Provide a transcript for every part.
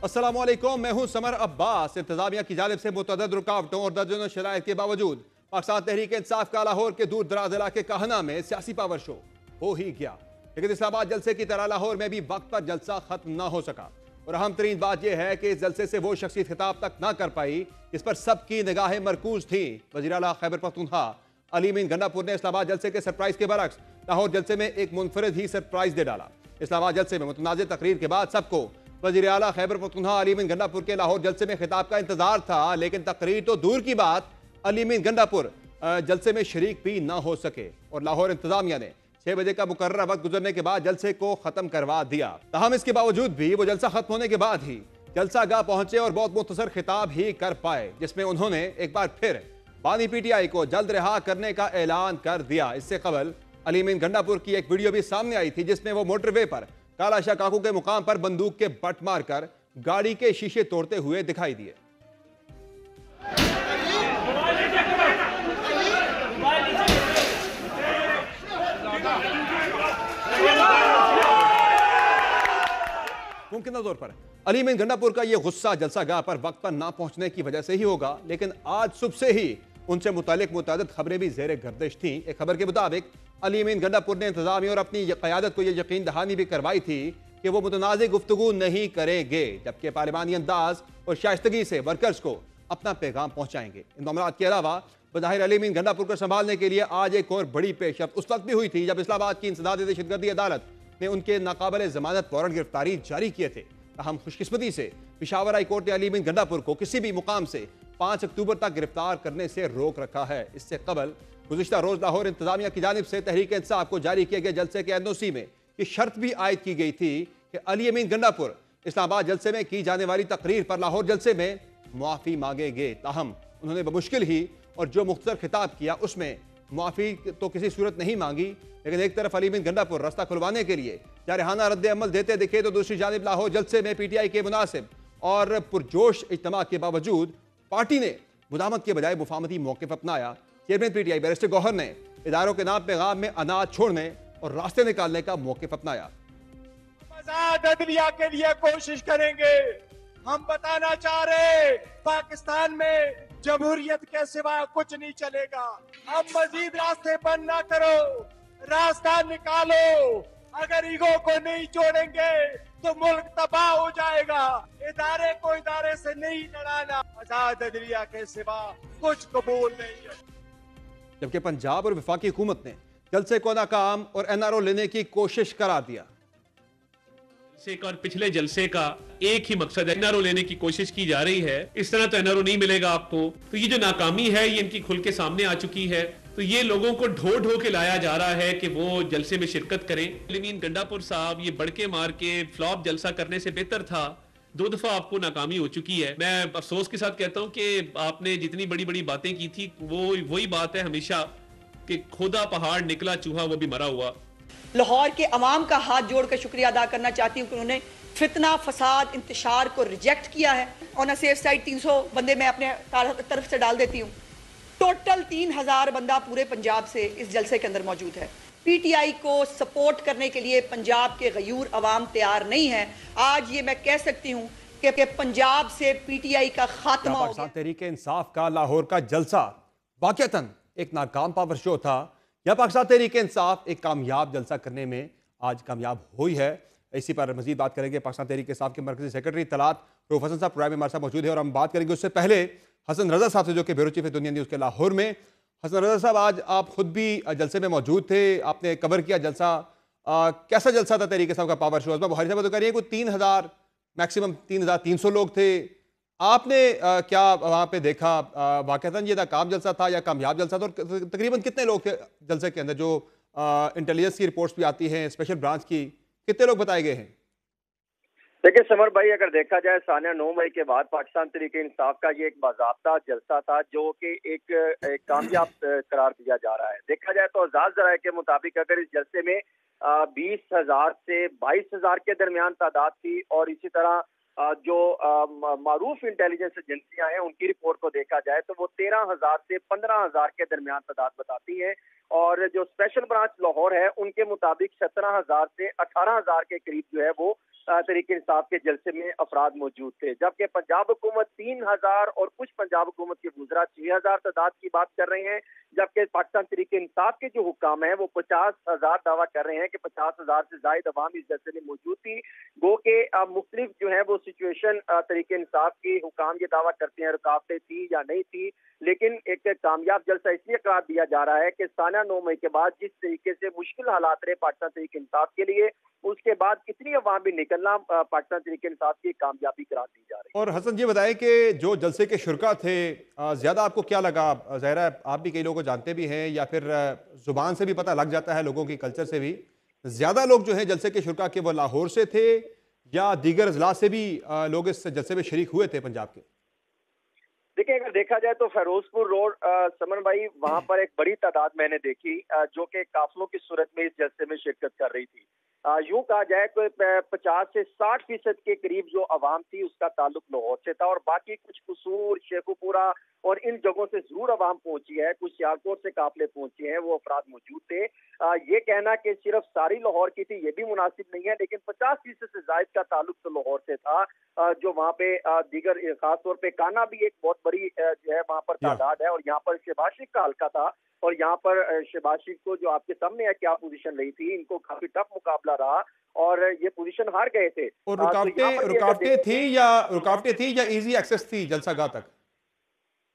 अस्सलामुअलैकुम, मैं हूं समर अब्बास। इंतजामिया की जानिब से मुतअद्दिद रुकावटों और दर्जनों शराइत के बावजूद पाकिस्तान तहरीक इंसाफ का लाहौर के दूर दराज इलाके काहना में सियासी पावर शो हो ही गया, लेकिन इस्लामाबाद जलसे की तरह लाहौर में भी वक्त पर जलसा खत्म ना हो सका। और अहम तरीन बात यह है कि इस जलसे से वो शख्सियत खिताब तक ना कर पाई इस पर सबकी निगाहें मरकूज थी। वज़ीर आला खैबर पख्तूनख्वा अली मीन गंडापुर ने इस्लामाबाद जलसे के सरप्राइज के बरक्स लाहौर जलसे में एक मुनफरिद ही सरप्राइज दे डाला। इस्लामाबाद जलसे में मुतनाज़िर तकरीर के बाद सबको वज़ीर आला खैबर पख्तूनख्वा अली मीन गंडापुर के लाहौर जलसे में खिताब का इंतजार था, लेकिन तकरीर तो दूर की बात, अली मीन गंडापुर जलसे में शरीक भी ना हो सके और लाहौर इंतजामिया ने 6 बजे का मुकर्रर वक्त गुजरने के बाद जलसे को खत्म करवा दिया। तहम इसके बावजूद भी वो जलसा खत्म होने के बाद ही जलसा गाह पहुंचे और बहुत मुख्तसर खिताब ही कर पाए, जिसमें उन्होंने एक बार फिर बानी PTI को जल्द रिहा करने का ऐलान कर दिया। इससे कबल अली मीन गंडापुर की एक वीडियो भी सामने आई थी, जिसमें वो मोटरवे पर काला शाह काकू के मुकाम पर बंदूक के बट मारकर गाड़ी के शीशे तोड़ते हुए दिखाई दिए। मुमकिन तौर पर अली मीन गंडापुर का यह गुस्सा जलसा गाह पर वक्त पर ना पहुंचने की वजह से ही होगा, लेकिन आज सुबह से ही उनसे मुतालिक मुतादिद खबरें भी जेर गर्दिश थीं। एक खबर के मुताबिक अली मीन गंडापुर ने इंतजामिया और अपनी क़यादत को यह यकीन दहानी भी करवाई थी कि वो मुतनाज़ गुफ्तगू नहीं करेंगे, जबकि पार्लिमानी अंदाज और शाइस्तगी से वर्कर्स को अपना पैगाम पहुंचाएंगे। इन मामलात के अलावा बज़ाहिर अली मीन गंडापुर को संभालने के लिए आज एक और बड़ी पेशरफ्त उस वक्त भी हुई थी जब इस्लामाबाद की इंसदाद दहशतगर्दी अदालत ने उनके नाकाबिल जमानत वारंट गिरफ्तारी जारी किए थे। हम खुशकिस्मती से पिशावर हाई कोर्ट ने अली मीन गंडापुर को किसी भी मुकाम से 5 अक्टूबर तक गिरफ्तार करने से रोक रखा है। इससे कबल गुज़िश्ता रोज लाहौर इंतजामिया की जानिब से तहरीक इंसाफ को जारी किए गए जलसे के NOC में ये शर्त भी आयद की गई थी कि अली मीन गंडापुर इस्लामाबाद जलसे में की जाने वाली तकरीर पर लाहौर जलसे में मुआफ़ी मांगेंगे। ताहम उन्होंने बमुश्किल ही और जो मुख्तसर खिताब किया उसमें मुआफ़ी तो किसी सूरत नहीं मांगी, लेकिन एक तरफ अली मीन गंडापुर रास्ता खुलवाने के लिए जारहाना रद्द अमल देते दिखे, तो दूसरी जानिब लाहौर जलसे में PTI के मुनासिब और पुरजोश इज्तिमा के बावजूद पार्टी ने मुदामत के बजाय मुफाहमती मौक़िफ़ अपनाया। चेयरमैन PTI बैरिस्टर गौहर ने इदारों के नाम पैगाम में अनाज छोड़ने और रास्ते निकालने का मौक़िफ़ अपनाया। आजाद अदलिया के लिए कोशिश करेंगे। हम बताना चाह रहे पाकिस्तान में जमहूरियत के सिवा कुछ नहीं चलेगा। अब मजीद रास्ते बंद ना करो, रास्ता निकालो। अगर ईगो को नहीं जोड़ेंगे तो मुल्क तबाह हो जाएगा। इदारे को इदारे से नहीं लड़ाना, आजाद अदलिया के सिवा कुछ कबूल नहीं है। जबकि पंजाब और वफाकी हुकूमत ने जलसे को नाकाम और NRO लेने की कोशिश करार दिया। जलसे का और पिछले जलसे का एक ही मकसद है, NRO लेने की कोशिश की जा रही है। इस तरह तो NRO नहीं मिलेगा आपको। तो ये जो नाकामी है ये इनकी खुल के सामने आ चुकी है। तो ये लोगों को ढो ढो के लाया जा रहा है कि वो जलसे में शिरकत करें। अली मीन गंडापुर साहब ये बड़के मार के फ्लॉप जलसा करने से बेहतर था। 2 दफा आपको नाकामी हो चुकी है। मैं अफसोस के साथ कहता हूं कि आपने जितनी बड़ी बड़ी बातें की थी वो वही बात है हमेशा कि खुदा पहाड़ निकला चूहा वो भी मरा हुआ। लाहौर के अवाम का हाथ जोड़कर शुक्रिया अदा करना चाहती हूँ कि उन्होंने फितना फसाद इंतशार को रिजेक्ट किया है। ऑन अ सेफ साइड 300 बंदे मैं अपने तरफ से डाल देती हूँ। टोटल 3000 बंदा पूरे पंजाब से इस जलसे के अंदर मौजूद है। PTI को सपोर्ट करने के लिए पंजाब के गयूर अवाम तैयार नहीं है। आज ये मैं कह सकती हूँ कि पंजाब से PTI का खात्मा हो गया। तहरीक इंसाफ का लाहौर का जलसा वाकईतन एक नाकाम पावर शो था, या पाकिस्तान तहरीक इंसाफ एक कामयाब जलसा करने में आज कामयाब हुई है। इसी पर मजीद बात करेंगे पाकिस्तान तहरीक इंसाफ के मरकजी सेक्रेटरी तलात रऊफ हसन साहब प्रोग्राम में हमारे साथ मौजूद है, और हम बात करेंगे उससे पहले हसन रजा साहब से जो कि ब्यूरो चीफ है दुनिया न्यूज़ के लाहौर में। हसन रजा साहब, आज आप खुद भी जलसे में मौजूद थे, आपने कवर किया जलसा। कैसा जलसा था तहरीक इंसाफ का पावर शो? बुखारी साहब तो कह रही है कोई 3000 मैक्सिमम 3300 लोग थे। आपने क्या वहाँ पे देखा? वाकईतन ये नाकाम जलसा था या कामयाब जलसा था? और तकरीबन कितने लोग थे जलसे के अंदर? जो इंटेलिजेंस की रिपोर्ट्स भी आती हैं स्पेशल ब्रांच की, कितने लोग बताए गए हैं? देखिए समर भाई, अगर देखा जाए सानिया 9 मई के बाद पाकिस्तान तहरीक इंसाफ का ये एक बाज़ाब्ता जलसा था जो कि एक कामयाब करार दिया जा रहा है। देखा जाए तो आजाद ज़राए के मुताबिक अगर इस जलसे में 20,000 से 22,000 के दरमियान तादाद थी, और इसी तरह जो मारूफ इंटेलिजेंस एजेंसियां हैं उनकी रिपोर्ट को देखा जाए तो वो 13,000 से 15,000 के दरमियान तादाद बताती है, और जो स्पेशल ब्रांच लाहौर है उनके मुताबिक 17,000 से 18,000 के करीब जो है वो तरीके इंसाफ के जलसे में अफराद मौजूद थे, जबकि पंजाब हुकूमत 3000 और कुछ पंजाब हुकूमत के वुज़रा 6000 तादाद की बात कर रहे हैं, जबकि पाकिस्तान तरीके इंसाफ के जो हुक्काम हैं वो 50,000 दावा कर रहे हैं कि 50,000 से ज्यादा अवाम इस जलसे में मौजूद थी। गो के मुख्तलिफ जो है वो सिचुएशन तरीके इंसाफ के हुक्काम ये दावा करते हैं रुकावटें थी या नहीं थी, लेकिन एक कामयाब जलसा इसलिए करार दिया जा रहा है कि साना 9 मई के बाद जिस तरीके से मुश्किल हालात रहे पाकिस्तान तरीके इंसाफ के लिए, उसके बाद कितनी अवाम भी निकलना पाकिस्तान तरीके इंसाफ की कामयाबी करार दी जा रही है। और हसन जी बताएं कि जो जलसे के शुरका थे, ज़्यादा आपको क्या लगा? ज़ाहिर है आप भी कई लोगों को जानते भी हैं या फिर ज़ुबान से भी पता लग जाता है, लोगों की कल्चर से भी। ज़्यादा लोग जो है जलसे के शुरका के वो लाहौर से थे या दीगर अजला से भी लोग इस जलसे में शरीक हुए थे पंजाब के? देखिए, अगर देखा जाए तो फिरोजपुर रोड समन भाई, वहां पर एक बड़ी तादाद मैंने देखी जो कि काफिलों की सूरत में इस जलसे में शिरकत कर रही थी। यूं कहा जाए तो 50 से 60% के करीब जो आवाम थी उसका ताल्लुक लाहौर से था, और बाकी कुछ कसूर, शेखुपुरा और इन जगहों से जरूर आवाम पहुंची है, कुछ सियालकोट से काफिले पहुंचे हैं, वो अफराद मौजूद थे। ये कहना कि सिर्फ सारी लाहौर की थी ये भी मुनासिब नहीं है, लेकिन 50% से जायद का ताल्लुक तो लाहौर से था। जो वहाँ पे दीगर खासतौर पे काना भी एक बहुत बड़ी जो है वहाँ पर तादाद है, और यहाँ पर शहबाज शरीफ का हल्का था, और यहाँ पर शहबाज शरीफ को जो आपके सामने है क्या पोजीशन रही थी, इनको काफी टफ मुकाबला रहा और ये पोजीशन हार गए थे। और रुकावटें थी या इजी एक्सेस थी जलसागाह तक?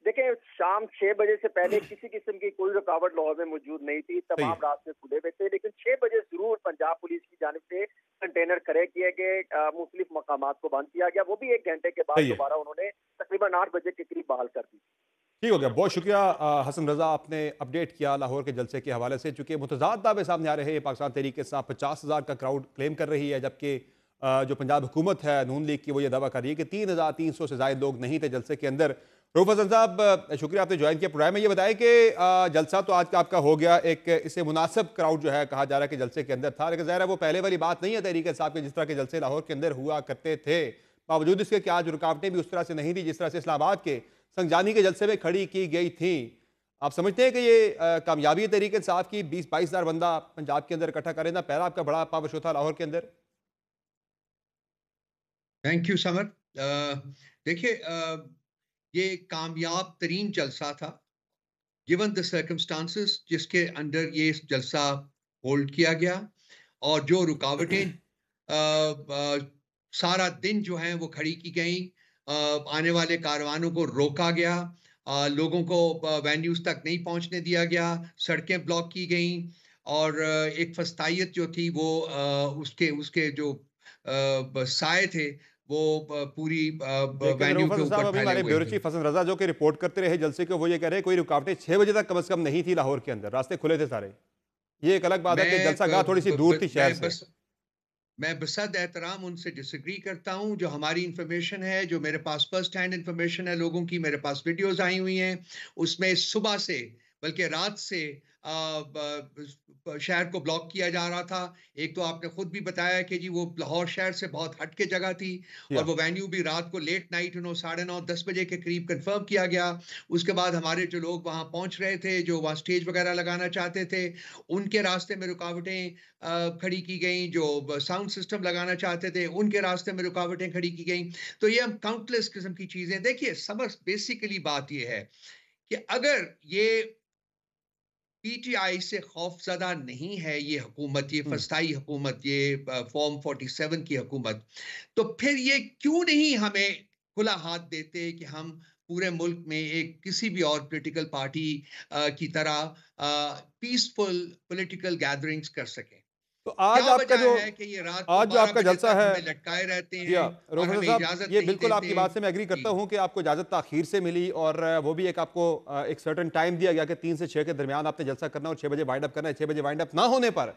देखिए, शाम 6 बजे से पहले किसी किस्म की कोई रुकावट लाहौर में मौजूद नहीं थी, तमाम रास्ते खुले हुए थे, लेकिन 6 बजे जरूर पंजाब पुलिस की जानिब से कंटेनर खड़े किए गए, मुख्तलिफ मकामात को बंद किया गया, वो भी 1 घंटे के बाद दोबारा उन्होंने तकरीबन 8 बजे के करीब बहाल कर दी। ठीक हो गया, बहुत शुक्रिया हसन रजा, आपने अपडेट किया लाहौर के जलसे के हवाले से। चूंकि मुतज़ाद दावे सामने आ रहे हैं, पाकिस्तान तहरीक इंसाफ 50,000 का क्राउड क्लेम कर रही है, जबकि जो पंजाब हुकूमत है नून लीग की वो ये दावा कर रही है कि 3,300 से ज़ायद लोग नहीं थे जलसे के अंदर। रऊफ हसन साहब, शुक्रिया आपने ज्वाइन किया प्रोग्राम में। ये बताएं कि जलसा तो आज का आपका हो गया, एक इससे मुनासिब क्राउड जो है कहा जा रहा है कि जलसे के अंदर था, लेकिन ज़ाहिर है वो पहले वाली बात नहीं है तहरीक इंसाफ के जिस तरह के जलसे लाहौर के अंदर हुआ करते थे। बावजूद इसके कि आज रुकावटें भी उस तरह से नहीं थी जिस तरह से इस्लामाबाद के संगजानी के जलसे में खड़ी की गई थी। आप समझते हैं कि ये कामयाबी तहरीक इंसाफ की 20-22 हज़ार बंदा पंजाब के अंदर इकट्ठा करें ना, पहला आपका बड़ा पावर शो था लाहौर के अंदर? Thank you summer. देखिए, ये कामयाब तरीन जलसा था गिवन द सर्कमस्टांसेस जिसके अंदर ये जलसा होल्ड किया गया, और जो रुकावटें सारा दिन जो हैं वो खड़ी की गई, आने वाले कारवानों को रोका गया, लोगों को वेन्यूज तक नहीं पहुंचने दिया गया, सड़कें ब्लॉक की गई, और एक फस्तायत जो थी वो उसके जो साए थे वो पूरी वेन्यू के ऊपर फैले हुए थे। हसन रजा जो कि रिपोर्ट करते रहे जलसे को, वो ये कह रहे हैं कोई रुकावटें 6 बजे तक कम से कम नहीं थी लाहौर के अंदर, रास्ते खुले थे सारे। ये एक अलग बात है कि जलसागाह थोड़ी सी दूर थी शहर से। मैं बसद एहतराम उनसे डिसएग्री करता हूं। जो हमारी इंफॉर्मेशन है, जो मेरे पास फर्स्ट हैंड इंफॉर्मेशन है लोगों की, मेरे पास वीडियोस आई हुई हैं, उसमें सुबह से बल्कि रात से शहर को ब्लॉक किया जा रहा था। एक तो आपने खुद भी बताया कि जी वो लाहौर शहर से बहुत हट के जगह थी, और वो वेन्यू भी रात को लेट नाइट 9:30-10 बजे के करीब कंफर्म किया गया। उसके बाद हमारे जो लोग वहां पहुंच रहे थे, जो वहां स्टेज वगैरह लगाना चाहते थे, उनके रास्ते में रुकावटें खड़ी की गई, जो साउंड सिस्टम लगाना चाहते थे उनके रास्ते में रुकावटें खड़ी की गई। तो ये हम काउंटलेस किस्म की चीजें देखिए। समझ बेसिकली बात ये है कि अगर ये पीटीआई से खौफजदा नहीं है ये हुकूमत, ये फस्ताई हुकूमत, ये फॉर्म 47 की हुकूमत, तो फिर ये क्यों नहीं हमें खुला हाथ देते कि हम पूरे मुल्क में एक किसी भी और पॉलिटिकल पार्टी की तरह पीसफुल पॉलिटिकल गैदरिंग्स कर सकें। तो आज आपका जो है कि ये रात आज जो आपका जलसा है लटकाए रहते हैं, ये बिल्कुल आपकी बात से मैं एग्री करता हूं कि आपको इजाजत ताखीर से मिली, और वो भी एक आपको एक सर्टेन टाइम दिया गया कि 3 से 6 के दरमियान आपने जलसा करना और 6 बजे वाइंड अप करना है। 6 बजे वाइंड अप ना होने पर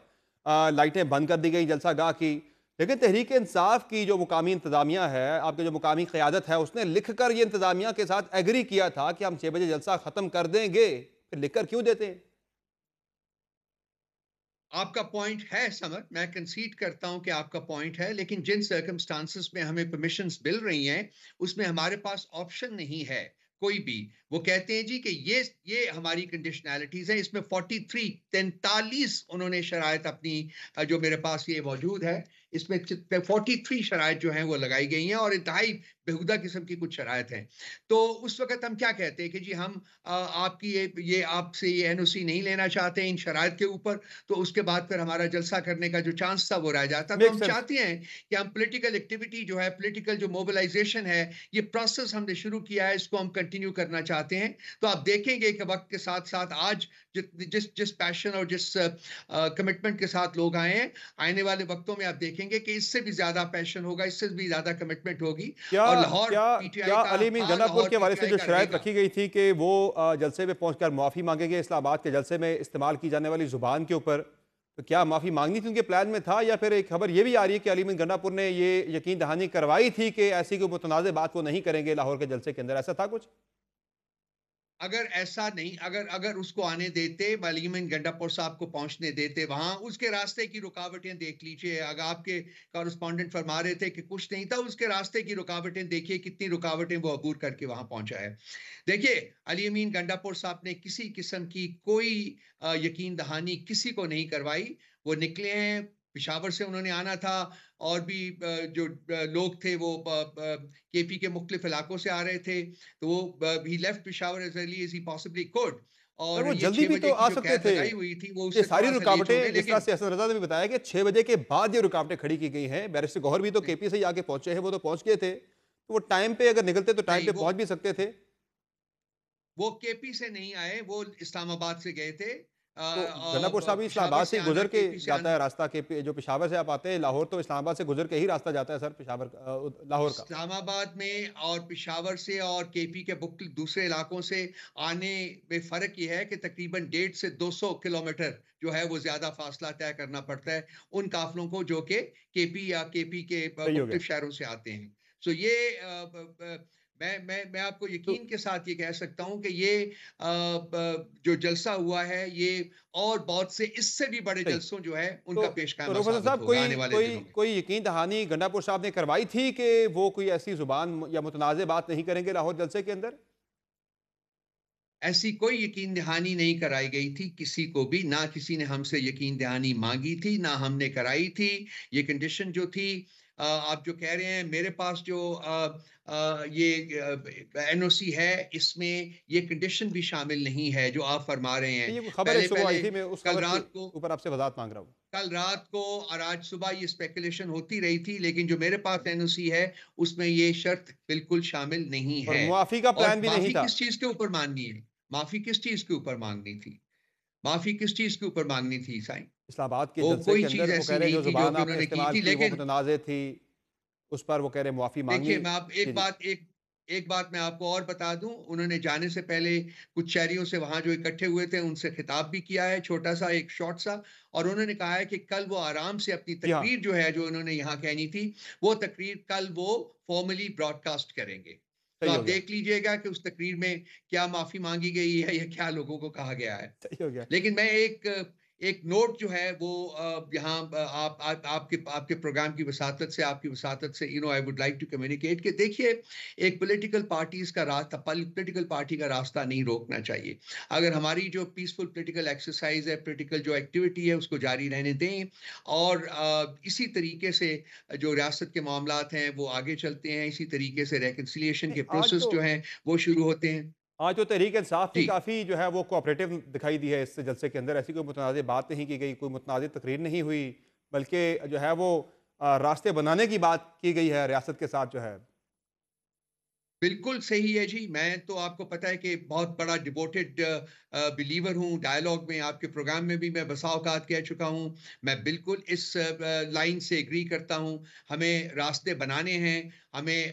लाइटें बंद कर दी गई जलसा गाह की। लेकिन तहरीक इंसाफ की जो मुकामी इंतजामिया है, आपके जो मुकामी क़यादत है, उसने लिख कर ये इंतजामिया के साथ एग्री किया था कि हम 6 बजे जलसा खत्म कर देंगे, फिर लिख कर क्यों देते हैं? आपका पॉइंट है समर, मैं कंसीड करता हूं कि आपका पॉइंट है, लेकिन जिन सर्कमस्टांसेस में हमें परमिशंस मिल रही हैं उसमें हमारे पास ऑप्शन नहीं है कोई भी। वो कहते हैं जी कि ये हमारी कंडीशनैलिटीज हैं, इसमें 43 उन्होंने शराइत अपनी जो मेरे पास ये मौजूद है इसमें 43 शराइत जो हैं वो लगाई गई हैं और इंतहाई बेहुदा किस्म की कुछ शराइत हैं। तो उस वक़्त हम क्या कहते हैं कि जी हम आपकी ये आपसे ये एनओसी नहीं लेना चाहते इन शराइत के ऊपर, तो उसके बाद फिर हमारा जलसा करने का जो चांस था वो रह जाता। तो मेक हम सेंस। चाहते हैं कि हम पॉलिटिकल एक्टिविटी जो है, पॉलिटिकल जो मोबिलाइजेशन है, ये प्रोसेस हमने शुरू किया है, इसको हम कंटिन्यू करना चाहते हैं। तो आप देखेंगे कि वक़्त के साथ-साथ आज जिस जिस पैशन और जिस कमिटमेंट के साथ लोग आए हैं, आने वाले वक़्तों में आप देखेंगे कि इससे भी ज़्यादा पैशन होगा, इससे भी ज़्यादा कमिटमेंट होगी क्या और लाहौर क्या पीटीआई क्या का अली मीन हाँ, गंडापुर लाहौर के हवाले से पीटीआई जो का शराइत रहेगा। रखी गई थी कि वो जलसे में पहुंचकर माफ़ी मांगेंगे इस्लामाबाद के जलसे में इस्तेमाल की जाने वाली ज़ुबान के ऊपर, तो क्या माफ़ी मांगनी थी उनके प्लान में था, या फिर एक खबर ये भी आ रही है कि अली मीन गंडापुर ने ये यकीन दहानी करवाई थी कि ऐसी कोई मुतनाज़ बात वो नहीं करेंगे लाहौर के जलसे के अंदर, ऐसा था कुछ? अगर ऐसा नहीं, अगर अगर उसको आने देते, मलियमन गंडापुर साहब को पहुंचने देते वहां, उसके रास्ते की रुकावटें देख लीजिए। अगर आपके कॉरेस्पॉन्डेंट फरमा रहे थे कि कुछ नहीं था, उसके रास्ते की रुकावटें देखिए, कितनी रुकावटें वो अबूर करके वहां पहुंचा है। देखिए, अली अमीन गंडापुर साहब ने किसी किस्म की कोई यकीन दहानी किसी को नहीं करवाई। वो निकले हैं, पिशावर से उन्होंने आना था और भी जो लोग थे वो केपी के मुख्तलिफ इलाकों से आ रहे थे, तो वो ही left Peshawar as early as ही पॉसिबली कुड। पर और वो ये जल्दी 6 भी तो बजे की आ जो सकते कैद थे। लगाई हुई थी वो ये उससे सारी थोड़ा सा लेट हो गए, रुकावटें जिस तरह लेकिन से हसन रजा ने भी बताया कि 6 बजे के बाद ये रुकावटें खड़ी की गई हैं, बैरिस्टर गौहर भी तो नहीं, केपी से ही आके पहुंचे हैं, वो तो पहुंच गए थे, तो वो टाइम पे अगर निकलते तो टाइम नहीं पे पहुंच भी सकते थे। वो केपी से नहीं आए, वो इस्लामाबाद से गए थे। तो गंडापुर साहब भी पिशावर इस्लामाबाद से से ही आना, गुजर के केपी से जाता आना है रास्ता, के जो पेशावर से आप आते हैं लाहौर, तो इस्लामाबाद से गुजर के ही रास्ता जाता है सर, लाहौर का। इस्लामाबाद में और पिशावर से और केपी के दूसरे इलाकों से आने में फ़र्क ये है कि तकरीबन 1.5 से 200 किलोमीटर जो है वो ज़्यादा फासला तय करना पड़ता है उन काफ़िलों को जो कि केपी या केपी के सही हो गया। मुख्तलिफ शहरों से आते हैं। सो ये मैं आपको तो यकीन के साथ ये कह सकता हूँ कि ये जो जलसा हुआ है ये और बहुत से इससे भी बड़े सही। जलसों जो है तो उनका पेश तो ख़ैमा रोफर साबित साहब, होगा कोई आने वाले कोई दिनों में। कोई यकीन दहानी गंडापुर साहब ने करवाई थी कि वो कोई ऐसी जुबान या मुतनाज़ बात नहीं करेंगे लाहौर जलसे के अंदर? ऐसी कोई यकीन दहानी नहीं कराई गई थी किसी को भी, ना किसी ने हमसे यकीन दहानी मांगी थी, ना हमने कराई थी। ये कंडीशन जो थी, आप जो कह रहे हैं, मेरे पास जो ये एनओसी है, इसमें ये कंडीशन भी शामिल नहीं है जो आप फरमा रहे हैं। ये कोई खबर एक पहले सुबह आई पहले थी, मैं उस कल खबर के रात को ऊपर आपसे वजाहत मांग रहा हूँ। कल रात को और आज सुबह ये स्पेकुलेशन होती रही थी, लेकिन जो मेरे पास एनओसी है उसमें ये शर्त बिल्कुल शामिल नहीं और है। मुआफ़ी का और प्लान भी नहीं माफी था। किस चीज के ऊपर मांगनी है? माफी किस चीज के ऊपर मांगनी थी? माफी किस चीज के ऊपर मांगनी थी साईं? इस्लामाबाद के वो जलसे कोई के चीज अंदर वो कह ऐसी रहे हैं नहीं जो थी जो ज़ुबान कि आपने उन्होंने की इस्तेमाल थी, की वो लेकिन मुतनाज़ थी, उस पर वो कह रहे हैं मुआफ़ी मांगनी। देखिए, मैं आप जी, जी। एक बात मैं आपको और बता दूं, उन्होंने जाने से पहले कुछ शहरियों से वहां जो इकट्ठे हुए थे उनसे खिताब भी किया है, छोटा सा एक शॉर्ट सा, और उन्होंने कहा है कि कल वो आराम से अपनी जी हाँ, तकरीर जो है जो उन्होंने यहाँ कहनी थी, वो तकरीर कल वो फॉर्मली ब्रॉडकास्ट करेंगे। तो सही हो आप गया, देख लीजिएगा कि उस तकरीर में क्या माफी मांगी गई है या क्या लोगों को कहा गया है। सही हो गया। लेकिन मैं एक नोट जो है वो यहाँ आपके प्रोग्राम की वसातत से, आपकी वसातत से I would like to communicate कि देखिए, एक पॉलिटिकल पार्टीज का रास्ता, पॉलिटिकल पार्टी का रास्ता नहीं रोकना चाहिए। अगर हमारी जो पीसफुल पॉलिटिकल एक्सरसाइज है, पॉलिटिकल जो एक्टिविटी है, उसको जारी रहने दें और इसी तरीके से जो रियासत के मामलात हैं वो आगे चलते हैं, इसी तरीके से रेकन्सिलिएशन नहीं, के प्रोसेस जो हैं वो शुरू होते हैं। आज तो तहरीक इंसाफ भी जी। काफ़ी जो है वो कोऑपरेटिव दिखाई दी है इस जलसे के अंदर, ऐसी कोई मुतनाज़ बात नहीं की गई, कोई मुतनाज़ तकरीर नहीं हुई, बल्कि जो है वो रास्ते बनाने की बात की गई है रियासत के साथ जो है। बिल्कुल सही है जी। मैं तो आपको पता है कि बहुत बड़ा डिवोटेड बिलीवर हूँ डायलॉग में, आपके प्रोग्राम में भी मैं बसा औकात कह चुका हूँ। मैं बिल्कुल इस लाइन से एग्री करता हूँ। हमें रास्ते बनाने हैं, हमें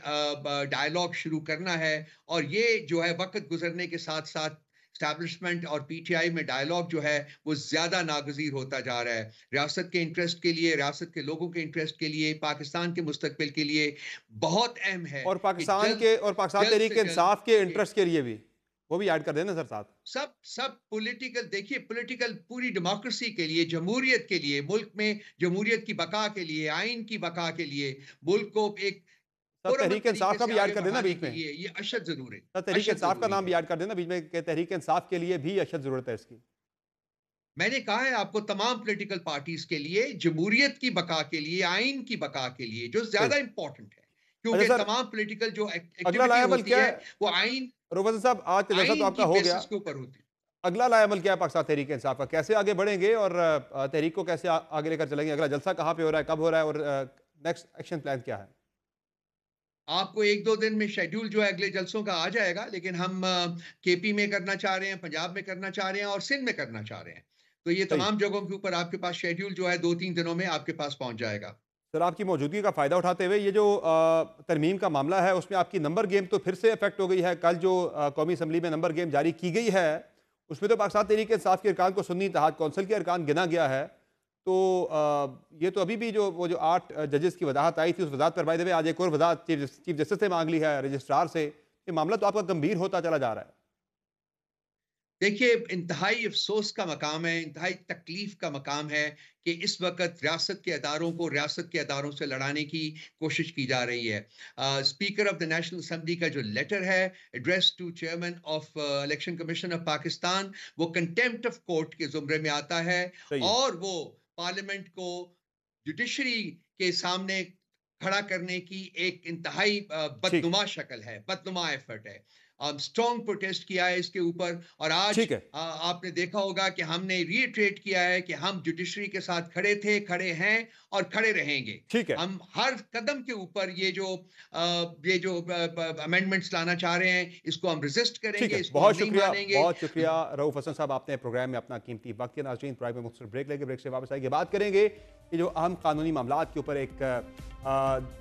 डायलॉग शुरू करना है, और ये जो है वक्त गुजरने के साथ साथ एस्टैब्लिशमेंट और पीटीआई में डायलॉग जो है वो ज्यादा नागजीर होता जा रहा है। रियासत के इंटरेस्ट के लिए, रियासत के लोगों के इंटरेस्ट के लिए, पाकिस्तान के मुस्तकबिल के लिए बहुत अहम है और कि पाकिस्तान जल्द तहरीक से इंसाफ के जल्द इंटरेस्ट के लिए भी, वो भी ऐड कर देना सर साथ। सब पॉलिटिकल, देखिए पॉलिटिकल पूरी डेमोक्रेसी के लिए, जमहूरियत के लिए, मुल्क में जमहूरियत की बका के लिए, आइन की बका के लिए, मुल्क को एक सर पुरअमन तहरीक इंसाफ तरीके का से भी ऐड आगे कर देना बढ़ाने बीच के में। लिए ये अशद जरूर है, सर तहरीक अशद इंसाफ का जरूरी नाम भी है। ऐड कर देना बीच में कि तहरीक इंसाफ के लिए भी अशद ज़रूरत है इसकी। मैंने कहा है आपको, तमाम पॉलिटिकल पार्टीज के लिए, जमहूरियत की बका के लिए, आइन की बका के लिए, जो ज्यादा इंपॉर्टेंट है, अच्छा क्योंकि सर, तमाम पॉलिटिकल जो अगला एक्टिविटी लाएमल होती क्या है है? वो आइन रोफजन साहब, आज का जलसा तो आइन आपका की हो गया, बेसिस के ऊपर होती है। अगला लाएमल क्या है पाकिस्तान तहरीक इंसाफ का? कैसे आगे बढ़ेंगे और तहरीक को कैसे आगे लेकर चलेंगे? अगला जलसा कहाँ पे हो रहा है, कब हो रहा है और नेक्स्ट एक्शन प्लान क्या है? आपको 1-2 दिन में शेड्यूल जो है अगले जलसों का आ जाएगा, लेकिन हम केपी में करना चाह रहे हैं, पंजाब में करना चाह रहे हैं और सिंध में करना चाह रहे हैं। तो ये सही। तमाम जगहों के ऊपर आपके पास शेड्यूल जो है 2-3 दिनों में आपके पास पहुंच जाएगा। सर, आपकी मौजूदगी का फ़ायदा उठाते हुए ये जो तरमीम का मामला है उसमें आपकी नंबर गेम तो फिर से इफेक्ट हो गई है। कल जो कौमी असम्बली में नंबर गेम जारी की गई है उसमें तो पाकिस्तान तहरीक इंसाफ के अरकान को सुन्नी इत्तेहाद कौंसिल के अरकान गिना गया है। तो ये तो अभी भी जो वो जो 8 जजेस की वजाहत आई थी उस वजाहत पर बाय द वे आज एक और वजाहत चीफ जस्टिस से मांग ली है रजिस्ट्रार से। ये मामला तो आपका गंभीर होता चला जा रहा है। देखिए, इंतहाई अफसोस का मकाम है, इंतहाई तकलीफ का मकाम है कि इस वक्त रियासत के अदारों को रियासत के अदारों से लड़ाने की कोशिश की जा रही है। Speaker of the national assembly का जो लेटर है address to chairman of election commission of Pakistan, वो कंटेम्प्ट ऑफ कोर्ट के जुमरे में आता है सही है। और वो पार्लियामेंट को जुडिशरी के सामने खड़ा करने की एक इंतहाई ठीक बदनुमा शक्ल है, बदनुमा एफर्ट है। स्ट्रॉन्ग प्रोटेस्ट किया है इसके ऊपर और आज ठीक है। आपने देखा होगा कि हमने रीट्रेट किया है कि हम जुडिशरी के साथ खड़े थे, खड़े हैं और खड़े रहेंगे। ठीक है। हम हर कदम के ऊपर ये जो अमेंडमेंट्स लाना चाह रहे हैं इसको हम रेजिस्ट ठीक करेंगे, है, इसको हम नहीं बहुत मानेंगे। शुक्रिया रऊफ हसन साहब, आपने प्रोग्राम में अपना कीमती वक्त के नाज़रीन प्राइम में मुख्तसर ब्रेक लेके ब्रेक से वापस आएंगे, बात करेंगे कि जो अहम कानूनी मामलात के ऊपर एक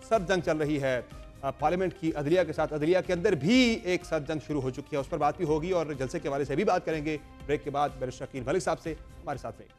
सर जंग चल रही है पार्लियामेंट की अदलिया के साथ, अदलिया के अंदर भी एक सर जंग शुरू हो चुकी है, उस पर बात भी होगी और जलसे के हवाले से भी बात करेंगे। ब्रेक के बाद बैरिस्टर शकील मलिक साहब से हमारे साथ रहेंगे।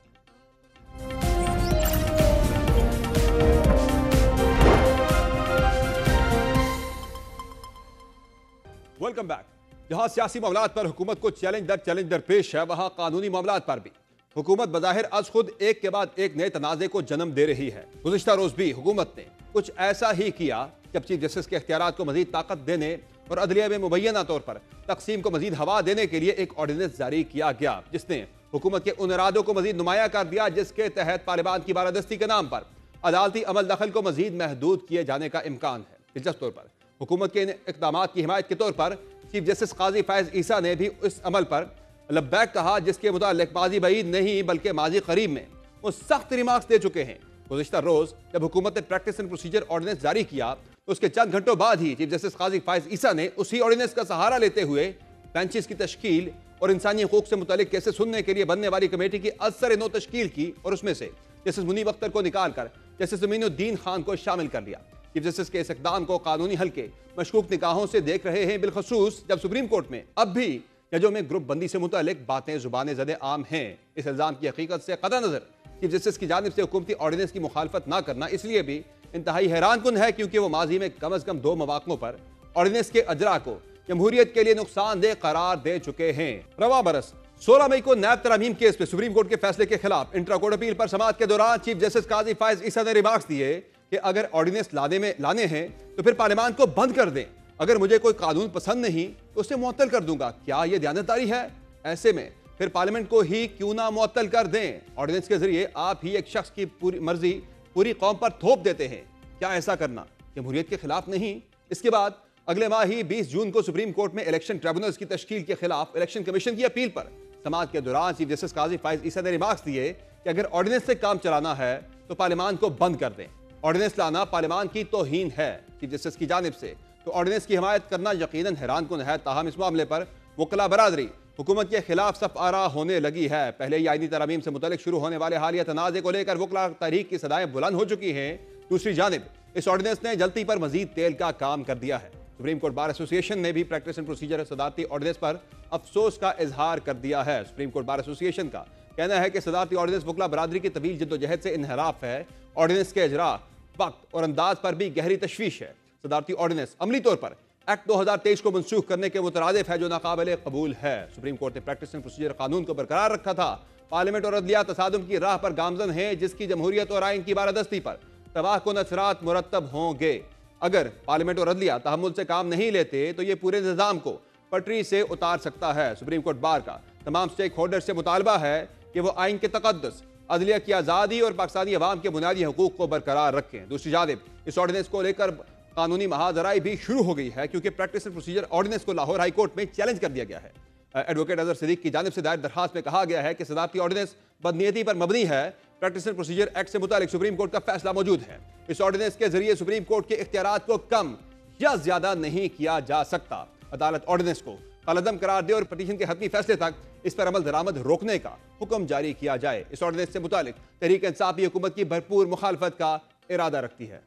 Welcome back. जहां सियासी मामलात पर हुकूमत को चैलेंज दरपेश है, वहां कानूनी मामलात पर भी हुकूमत बज़ाहिर आज खुद एक के बाद एक नए तनाज़े को जन्म दे रही है। गुज़िश्ता रोज भी हुकूमत ने कुछ ऐसा ही किया जब चीफ जस्टिस के इख्तियारात को मजीद ताकत देने और अदलिया में मुबैना तौर पर तकसीम को मजीद हवा देने के लिए एक ऑर्डिनेंस जारी किया गया, जिसने हुकूमत के उन इरादों को मजीद नुमाया कर दिया जिसके तहत तालिबान की बारादस्ती के नाम पर अदालती अमल दखल को मजीद महदूद किए जाने का इम्कान है। दिलचस्प तौर पर हुकूमत के इन इक़दाम की हिमायत के तौर पर चीफ जस्टिस काजी फैज ईसा ने भी इस अमल पर लब्बैक कहा, जिसके मुतालिक माजी बईद नहीं बल्कि माजी करीब में वो सख्त रिमार्क्स दे चुके हैं। गुज़िश्ता रोज जब हुकूमत ने प्रैक्टिस एंड प्रोसीजर ऑर्डिनेंस जारी किया तो उसके चंद घंटों बाद ही चीफ जस्टिस काजी फैज ईसा ने उसी ऑर्डिनेंस का सहारा लेते हुए बेंचेस की तश्कील और इंसानी हकूक से मुतालिक केसेस सुनने के लिए बनने वाली कमेटी की असर नो तश्कील की और उसमें से जस्टिस मुनीब अख्तर को निकालकर जस्टिस ज़मीनुद्दीन खान को शामिल कर लिया। चीफ जस्टिस के इस इक़दाम को कानूनी हल्के मशकूक निगाहों से देख रहे हैं, बिलखसूस जब सुप्रीम कोर्ट में अब भी जजों में ग्रुप बंदी से मुतालिक बातें जुबान ज़दे आम हैं। इस इल्ज़ाम की हकीकत से कतई नज़र चीफ जस्टिस की जानिब से हुकूमती ऑर्डिनेंस की मुखालफत न करना इसलिए भी इंतहाई हैरान कुन है क्योंकि वो माजी में कम अज कम 2 मौक़ों पर ऑर्डिनेंस के अजरा को जमहूरियत के लिए नुकसानदेह करार दे चुके हैं। रवा बरस 16 मई को नैब तरमीम केस में सुप्रीम कोर्ट के फैसले के खिलाफ इंट्रा कोर्ट अपील पर समाअत के दौरान चीफ जस्टिस काजी फैज ईसा ने रिमार्क्स दिए कि अगर ऑर्डिनेंस लाने हैं तो फिर पार्लियामान को बंद कर दें, अगर मुझे कोई कानून पसंद नहीं तो उसे मुअत्तल कर दूंगा। क्या यह दयानतदारी है? ऐसे में फिर पार्लियामेंट को ही क्यों ना मुअत्तल कर दें? ऑर्डिनेंस के जरिए आप ही एक शख्स की पूरी मर्जी पूरी कौम पर थोप देते हैं। क्या ऐसा करना जमहूरियत के खिलाफ नहीं? इसके बाद अगले माह ही 20 जून को सुप्रीम कोर्ट में इलेक्शन ट्रिब्यूनल्स की तश्कील के खिलाफ इलेक्शन कमीशन की अपील पर समाअत के दौरान चीफ जस्टिस काजी फैज ईसा ने रिमार्क्स दिए कि अगर ऑर्डिनेंस से काम चलाना है तो पार्लियामान को बंद कर दें। ऑर्डिनेंस लाना पार्लियामान की तौहीन है चीफ जस्टिस की जानिब से, तो ऑर्डिनेंस की हिमायत करना यकीनन हैरान कुन है। ताहम इस मामले पर वकला बरादरी हुकूमत के खिलाफ सफ आरा होने लगी है। पहले ही आईनी तरमीम से मुतल्लिक शुरू होने वाले हालिया तनाज़े को लेकर वकला तहरीक की सदाएं बुलंद हो चुकी हैं। दूसरी जानिब इस ऑर्डिनेंस ने जल्दी पर मजीद तेल का काम कर दिया है। सुप्रीम कोर्ट बार एसोसिएशन ने भी प्रैक्टिस एंड प्रोसीजर सदारती ऑर्डिनेंस पर अफसोस का इजहार कर दिया है। सुप्रीम कोर्ट बार एसोसिएशन का कहना है कि सदारती ऑर्डिनेंस वकला बरादरी की तवील जद्दोजहद से इनहराफ है। ऑर्डिनेंस के इजरा वक्त और अंदाज पर भी गहरी तशवीश है। सदारती ऑर्डिनेंस अमली तौर पर एक्ट 2023 को मनसूख करने के मुतरादिफ है, जो नाकाबिल कबूल है। सुप्रीम कोर्ट ने प्रैक्टिस एंड प्रोसीजर कानून को बरकरार रखा था। पार्लियामेंट और अदलिया तसादुम की राह पर गामजन है, जिसकी जमहूरियत और आइन की बारादस्ती पर तबाह कुन असरात मुरतब होंगे। अगर पार्लियामेंट और अदलिया तहम्मुल से काम नहीं लेते तो ये पूरे निज़ाम को पटरी से उतार सकता है। सुप्रीम कोर्ट बार का तमाम स्टेक होल्डर से मुतालबा है कि वो आइन के तकद्दुस, अदलिया की आज़ादी और पाकिस्तानी अवाम के बुनियादी हकूक़ को बरकरार रखें। दूसरी जानिब इस ऑर्डिनेंस को लेकर कानूनी महाजराई भी शुरू हो गई है, क्योंकि प्रैक्टिस एंड प्रोसीजर ऑर्डिनेंस को लाहौर हाई कोर्ट में चैलेंज कर दिया गया है। एडवोकेट अजहर सिद्दीक की जानिब से दायर दरखास्त में कहा गया है कि सदारती ऑर्डिनेंस बदनीयती पर मबनी है। प्रैक्टिस एंड प्रोसीजर एक्ट से मुतालिक सुप्रीम कोर्ट का फैसला मौजूद है। इस ऑर्डिनेंस के जरिए सुप्रीम कोर्ट के इख्तियारात को कम या ज्यादा नहीं किया जा सकता। अदालत ऑर्डिनेंस को कलअदम करार दे और पिटीशन के हतमी फैसले तक इस पर अमल दरामद रोकने का हुक्म जारी किया जाए। इस ऑर्डिनेंस से मुतालिक तहरीक इंसाफ भी हुकूमत की भरपूर मुखालफत का इरादा रखती है।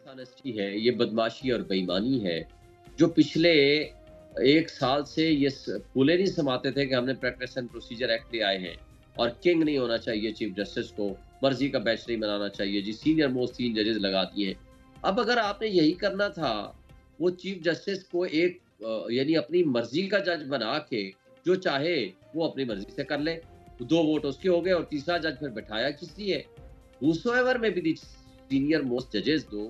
है, ये बदमाशी और बेईमानी है जो पिछले 1 साल से ये फूले नहीं समाते थे कि हमने प्रैक्टिस एंड प्रोसीजर एक्ट ले आए हैं और किंग नहीं होना चाहिए चीफ जस्टिस को, मर्जी का बैच नहीं बनाना चाहिए जी, सीनियर मोस्ट 3 जजेस लगा दिए। अब अगर आपने यही करना था, वो चीफ जस्टिस को एक यानी अपनी मर्जी का जज बना के जो चाहे वो अपनी मर्जी से कर ले, 2 वोट उसके हो गए और तीसरा जज फिर बैठाया किस लिए? हुसोएवर में भी सीनियर मोस्ट जजेस दो।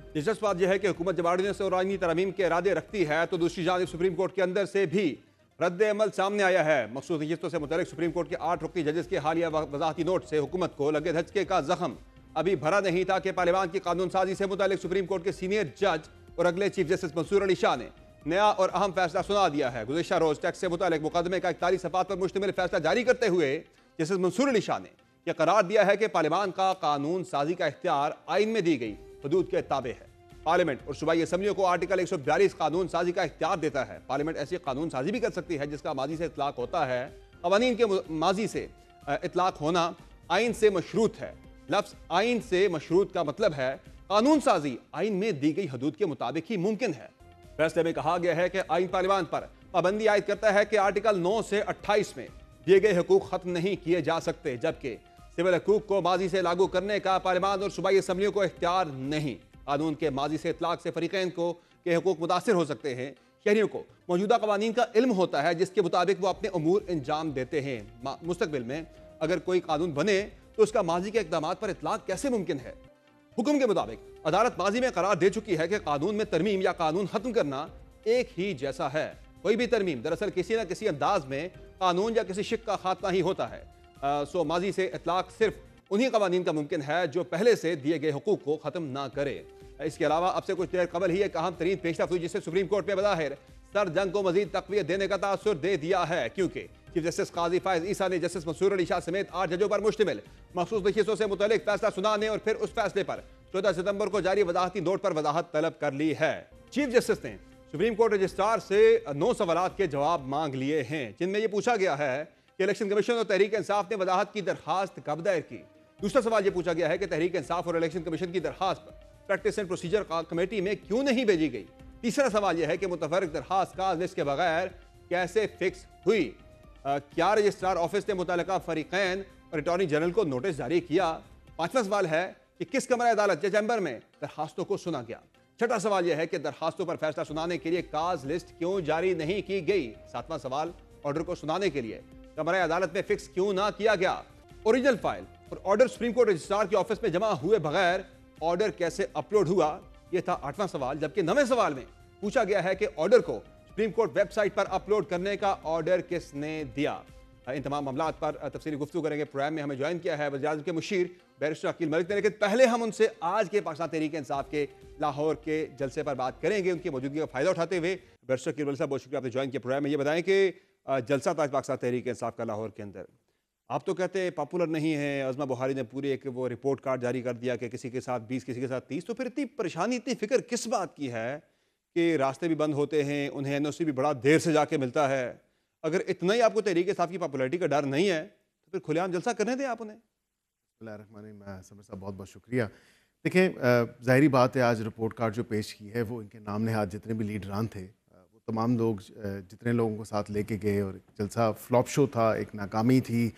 दिलचस्प बात यह है कि हुकूमत जब ऑर्डिनेंस और आईनी तरमीम के इरादे रखती है तो दूसरी जानिब सुप्रीम कोर्ट के अंदर से भी रद्द अमल सामने आया है। मखसूस नशिस्तों से मुतल्लिक सुप्रीम कोर्ट के 8 रुकनी जजेस के हालिया वजाहती नोट से हुकूमत को लगे धचके का जख्म अभी भरा नहीं था कि पार्लियामान की कानून साजी से मुतल्लिक सुप्रीम कोर्ट के सीनियर जज और अगले चीफ जस्टिस मंसूर अली शाह ने नया और अहम फैसला सुना दिया है। गुज़िश्ता रोज टैक्स से मुतल्लिक मुकदमे का 41 सफ़ात पर मुश्तमिल फैसला जारी करते हुए जस्टिस मंसूर अली शाह ने यह करार दिया है कि पार्लियामान का कानून साजी का इख्तियार आइन में दी गई हदूद के ताबे है। पार्लियामेंट और सूबाई असम्बलियों को आर्टिकल 142 कानून साजी का इख्तियार देता है। पार्लियामेंट ऐसी कानून साजी भी कर सकती है जिसका माजी से इतलाक होता है। कवानीन के माजी से इतलाक होना आइन से मशरूत है। लफ्ज़ आइन से मशरूत का मतलब है कानून साजी आइन में दी गई हदूद के मुताबिक ही मुमकिन है। फैसले में कहा गया है कि आइन पार्लियामान पर पाबंदी आयद करता है कि आर्टिकल 9 से 28 में दिए गए हकूक खत्म नहीं किए जा सकते, जबकि सिविल हकूक को माजी से लागू करने का पार्लियामान और सूबाई असम्बलियों को इख्तियार नहीं। कानून के माजी से इतलाक से फरीकैन को के हकूक मुतासिर हो सकते हैं। शहरियों को मौजूदा कवानीन का इल्म होता है जिसके मुताबिक वो अपने अमूर अंजाम देते हैं। मुस्तकबिल में अगर कोई कानून बने तो उसका माजी के इक़दाम पर इतलाक कैसे मुमकिन है? हुक्म के मुताबिक अदालत माजी में करार दे चुकी है कि कानून में तरमीम या कानून खत्म करना एक ही जैसा है। कोई भी तरमीम दरअसल किसी न किसी अंदाज में कानून या किसी शिक का खात्मा ही होता है। सो माजी से इतलाक सिर्फ उन्हीं कवानीन का मुमकिन है जो पहले से दिए गए हकूक को ख़त्म ना करे। इसके अलावा अब से कुछ देर कबल ही एक अहम तरीन पेशरफ्त हुई जिससे सुप्रीम कोर्ट में बज़ाहिर सर जंग को मजीद तक़वियत देने का तासुर दे दिया है, क्योंकि चीफ जस्टिस काजी फायज ईसा ने जस्टिस मंसूर अली शाह समेत 8 जजों पर मुश्तमिल मखसूस नशिस्तों से मुतल्लिक फैसला सुनाने और फिर उस फैसले पर 14 सितंबर को जारी वजाहती नोट पर वजाहत तलब कर ली है। चीफ जस्टिस ने सुप्रीम कोर्ट रजिस्ट्रार से 9 सवालात के जवाब मांग लिए हैं, जिनमें यह पूछा गया है कि इलेक्शन कमीशन और तहरीक इंसाफ ने वजाहत की दरखास्त कब दायर की। दूसरा सवाल यह पूछा गया है कि तहरीक इंसाफ और इलेक्शन कमीशन की दरखास्त पर प्रैक्टिस एंड प्रोसीजर कमेटी में क्यों नहीं भेजी गई। तीसरा सवाल यह है कि मुतफर्रिक दरखास्त का लिस्ट के बगैर कैसे फिक्स हुई। क्या रजिस्ट्रार ऑफिस ने मुतल्लिका फरीकैन और अटॉर्नी जनरल को नोटिस जारी किया। पांचवा सवाल है कि किस कमरा अदालत या चैम्बर में दरखास्तों को सुना गया। छठा सवाल यह है कि दरखास्तों पर फैसला सुनाने के लिए काज लिस्ट क्यों जारी नहीं की गई। सातवां सवाल ऑर्डर को सुनाने के लिए कमरा अदालत में फिक्स क्यों ना किया गया। ओरिजिनल फाइल और ऑर्डर सुप्रीम कोर्ट रजिस्ट्रार के ऑफिस में जमा हुए बगैर ऑर्डर कैसे अपलोड हुआ, यह था 8वां सवाल। जबकि 9वें सवाल में पूछा गया है कि ऑर्डर को सुप्रीम कोर्ट वेबसाइट पर अपलोड करने का ऑर्डर किसने दिया। इन तमाम मामलात पर तफसीली गुफ्तगू करेंगे। प्रोग्राम में हमें ज्वाइन किया है वज़ीर-ए-आज़म के मुशीर बैरिस्टर अकील मलिक ने, लेकिन पहले हम उनसे आज के पाकिस्तान तहरीक इंसाफ के लाहौर के जलसे पर बात करेंगे, उनकी मौजूदगी का फ़ायदा उठाते हुए। बैरिस्टर अकील मलिक साहब, बहुत शुक्रिया आपने ज्वाइन किया प्रोग्राम में। ये बताएं कि जलसा था पाकिस्तान तहरीक इंसाफ का लाहौर के अंदर, आप तो कहते हैं पॉपुलर नहीं है। अज़मा बुहारी ने पूरी एक वो रिपोर्ट कार्ड जारी कर दिया कि किसी के साथ 20 किसी के साथ 30, तो फिर इतनी परेशानी इतनी फिक्र किस बात की है कि रास्ते भी बंद होते हैं, उन्हें एनओसी भी बड़ा देर से जाके मिलता है। अगर इतना ही आपको तहरीक इंसाफ की पॉपुलैरिटी का डर नहीं है तो फिर खुलेआम जलसा करने दें आप उन्हें। समर साहब बहुत बहुत शुक्रिया। देखें, ज़ाहिरी बात है आज रिपोर्ट कार्ड जो पेश की है वो इनके नाम नहाद जितने भी लीडरान थे वो तमाम लोग जितने लोगों को साथ लेके गए, और जलसा फ्लॉप शो था, एक नाकामी थी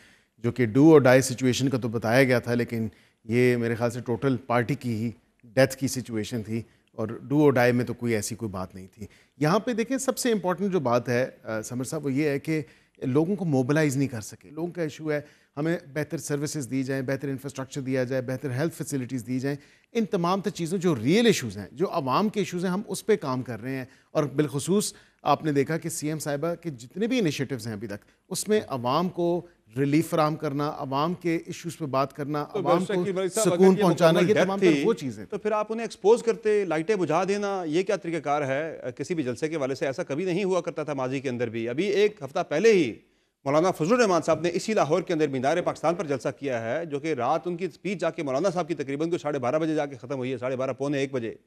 जो कि डू और डाई सिचुएशन का तो बताया गया था, लेकिन ये मेरे ख्याल से टोटल पार्टी की ही डेथ की सिचुएशन थी और डू और डाई में तो कोई ऐसी कोई बात नहीं थी। यहाँ पे देखें सबसे इम्पॉर्टेंट जो बात है समर साहब वो ये है कि लोगों को मोबिलाइज़ नहीं कर सके। लोगों का इशू है हमें बेहतर सर्विसेज दी जाएं, बेहतर इंफ्रास्ट्रक्चर दिया जाए, बेहतर हेल्थ फैसिलिटीज़ दी जाएं। इन तमाम चीज़ों जो रियल इशूज़ हैं, जो आवाम के इशूज़ हैं, हम उस पर काम कर रहे हैं। और बिलखुसूस आपने देखा कि सीएम साहिबा के जितने भी इनिशिएटिव्स हैं अभी तक, उसमें अवाम को रिलीफ फराहम करना, अवाम के इश्यूज पे बात करना, तो अवाम शकील को भाई साहब, सुकून अगर पहुंचाना, ये मुकम्मल तमाम डेथ तर वो थी, चीज़ें। तो फिर आप उन्हें एक्सपोज करते, लाइटें बुझा देना, ये क्या तरीक़ाकार है? किसी भी जलसे के वाले से ऐसा कभी नहीं हुआ करता था माजी के अंदर भी। अभी एक हफ्ता पहले ही मौलाना फजलुर रहमान साहब ने इसी लाहौर के अंदर मीनार पाकिस्तान पर जलसा किया है, जो कि रात उनकी स्पीच जाके मौलाना साहब की तकरीबन 12:30 बजे जाके ख़त्म हुई है, 12:30 पौने 1 बजे।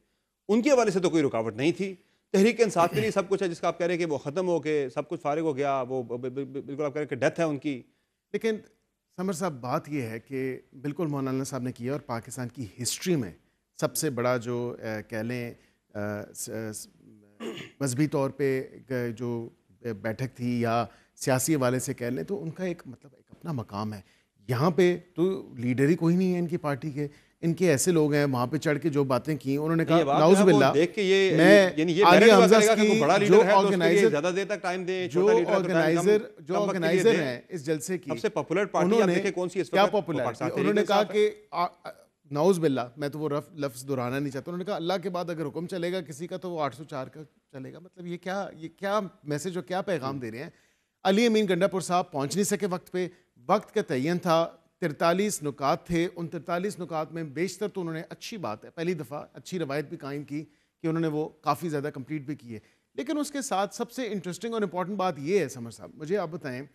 उनके हवाले से तो कोई रुकावट नहीं थी। तहरीक इंसाफ के लिए सब कुछ है, जिसका आप कह रहे हैं कि वो ख़त्म हो के सब कुछ फारिग हो गया, वो बिल्कुल आप कह रहे हैं कि डेथ है उनकी। लेकिन समर साहब, बात यह है कि बिल्कुल मौलाना साहब ने किया, और पाकिस्तान की हिस्ट्री में सबसे बड़ा जो कह लें मजहबी तौर पे जो बैठक थी या सियासी हवाले से कह लें, तो उनका एक मतलब एक अपना मकाम है। यहाँ पे तो लीडर ही कोई नहीं है इनकी पार्टी के, इनके ऐसे लोग हैं वहाँ पे चढ़ के जो बातें की उन्होंने कहा नाउज़ुबिल्लाह। देख के ये मैं आली हमजा की बड़ा लीडर है, ऑर्गेनाइजर ज्यादा देर तक टाइम दे, जो ऑर्गेनाइजर हैं इस जलसे की, सबसे पॉपुलर पार्टी आप देखें कौन सी इस वक्त? क्या पॉपुलर? उन्होंने कहा कि नाउज़ुबिल्लाह, मैं तो वो लफ्ज़ दोहराना नहीं चाहता, उन्होंने कहा अल्लाह के बाद अगर हुक्म चलेगा किसी का तो वो 804 का चलेगा। मतलब ये क्या मैसेज और क्या पैगाम दे रहे हैं? अली अमीन गंडापुर साहब पहुंच नहीं सके वक्त पे, वक्त का तयन था, 43 नुकात थे, उन 43 नुकात में बेशतर तो उन्होंने, अच्छी बात है, पहली दफ़ा अच्छी रवायत भी कायम की कि उन्होंने वो काफ़ी ज़्यादा कंप्लीट भी किए। लेकिन उसके साथ सबसे इंटरेस्टिंग और इम्पॉर्टेंट बात ये है समर साहब, मुझे आप बताएं,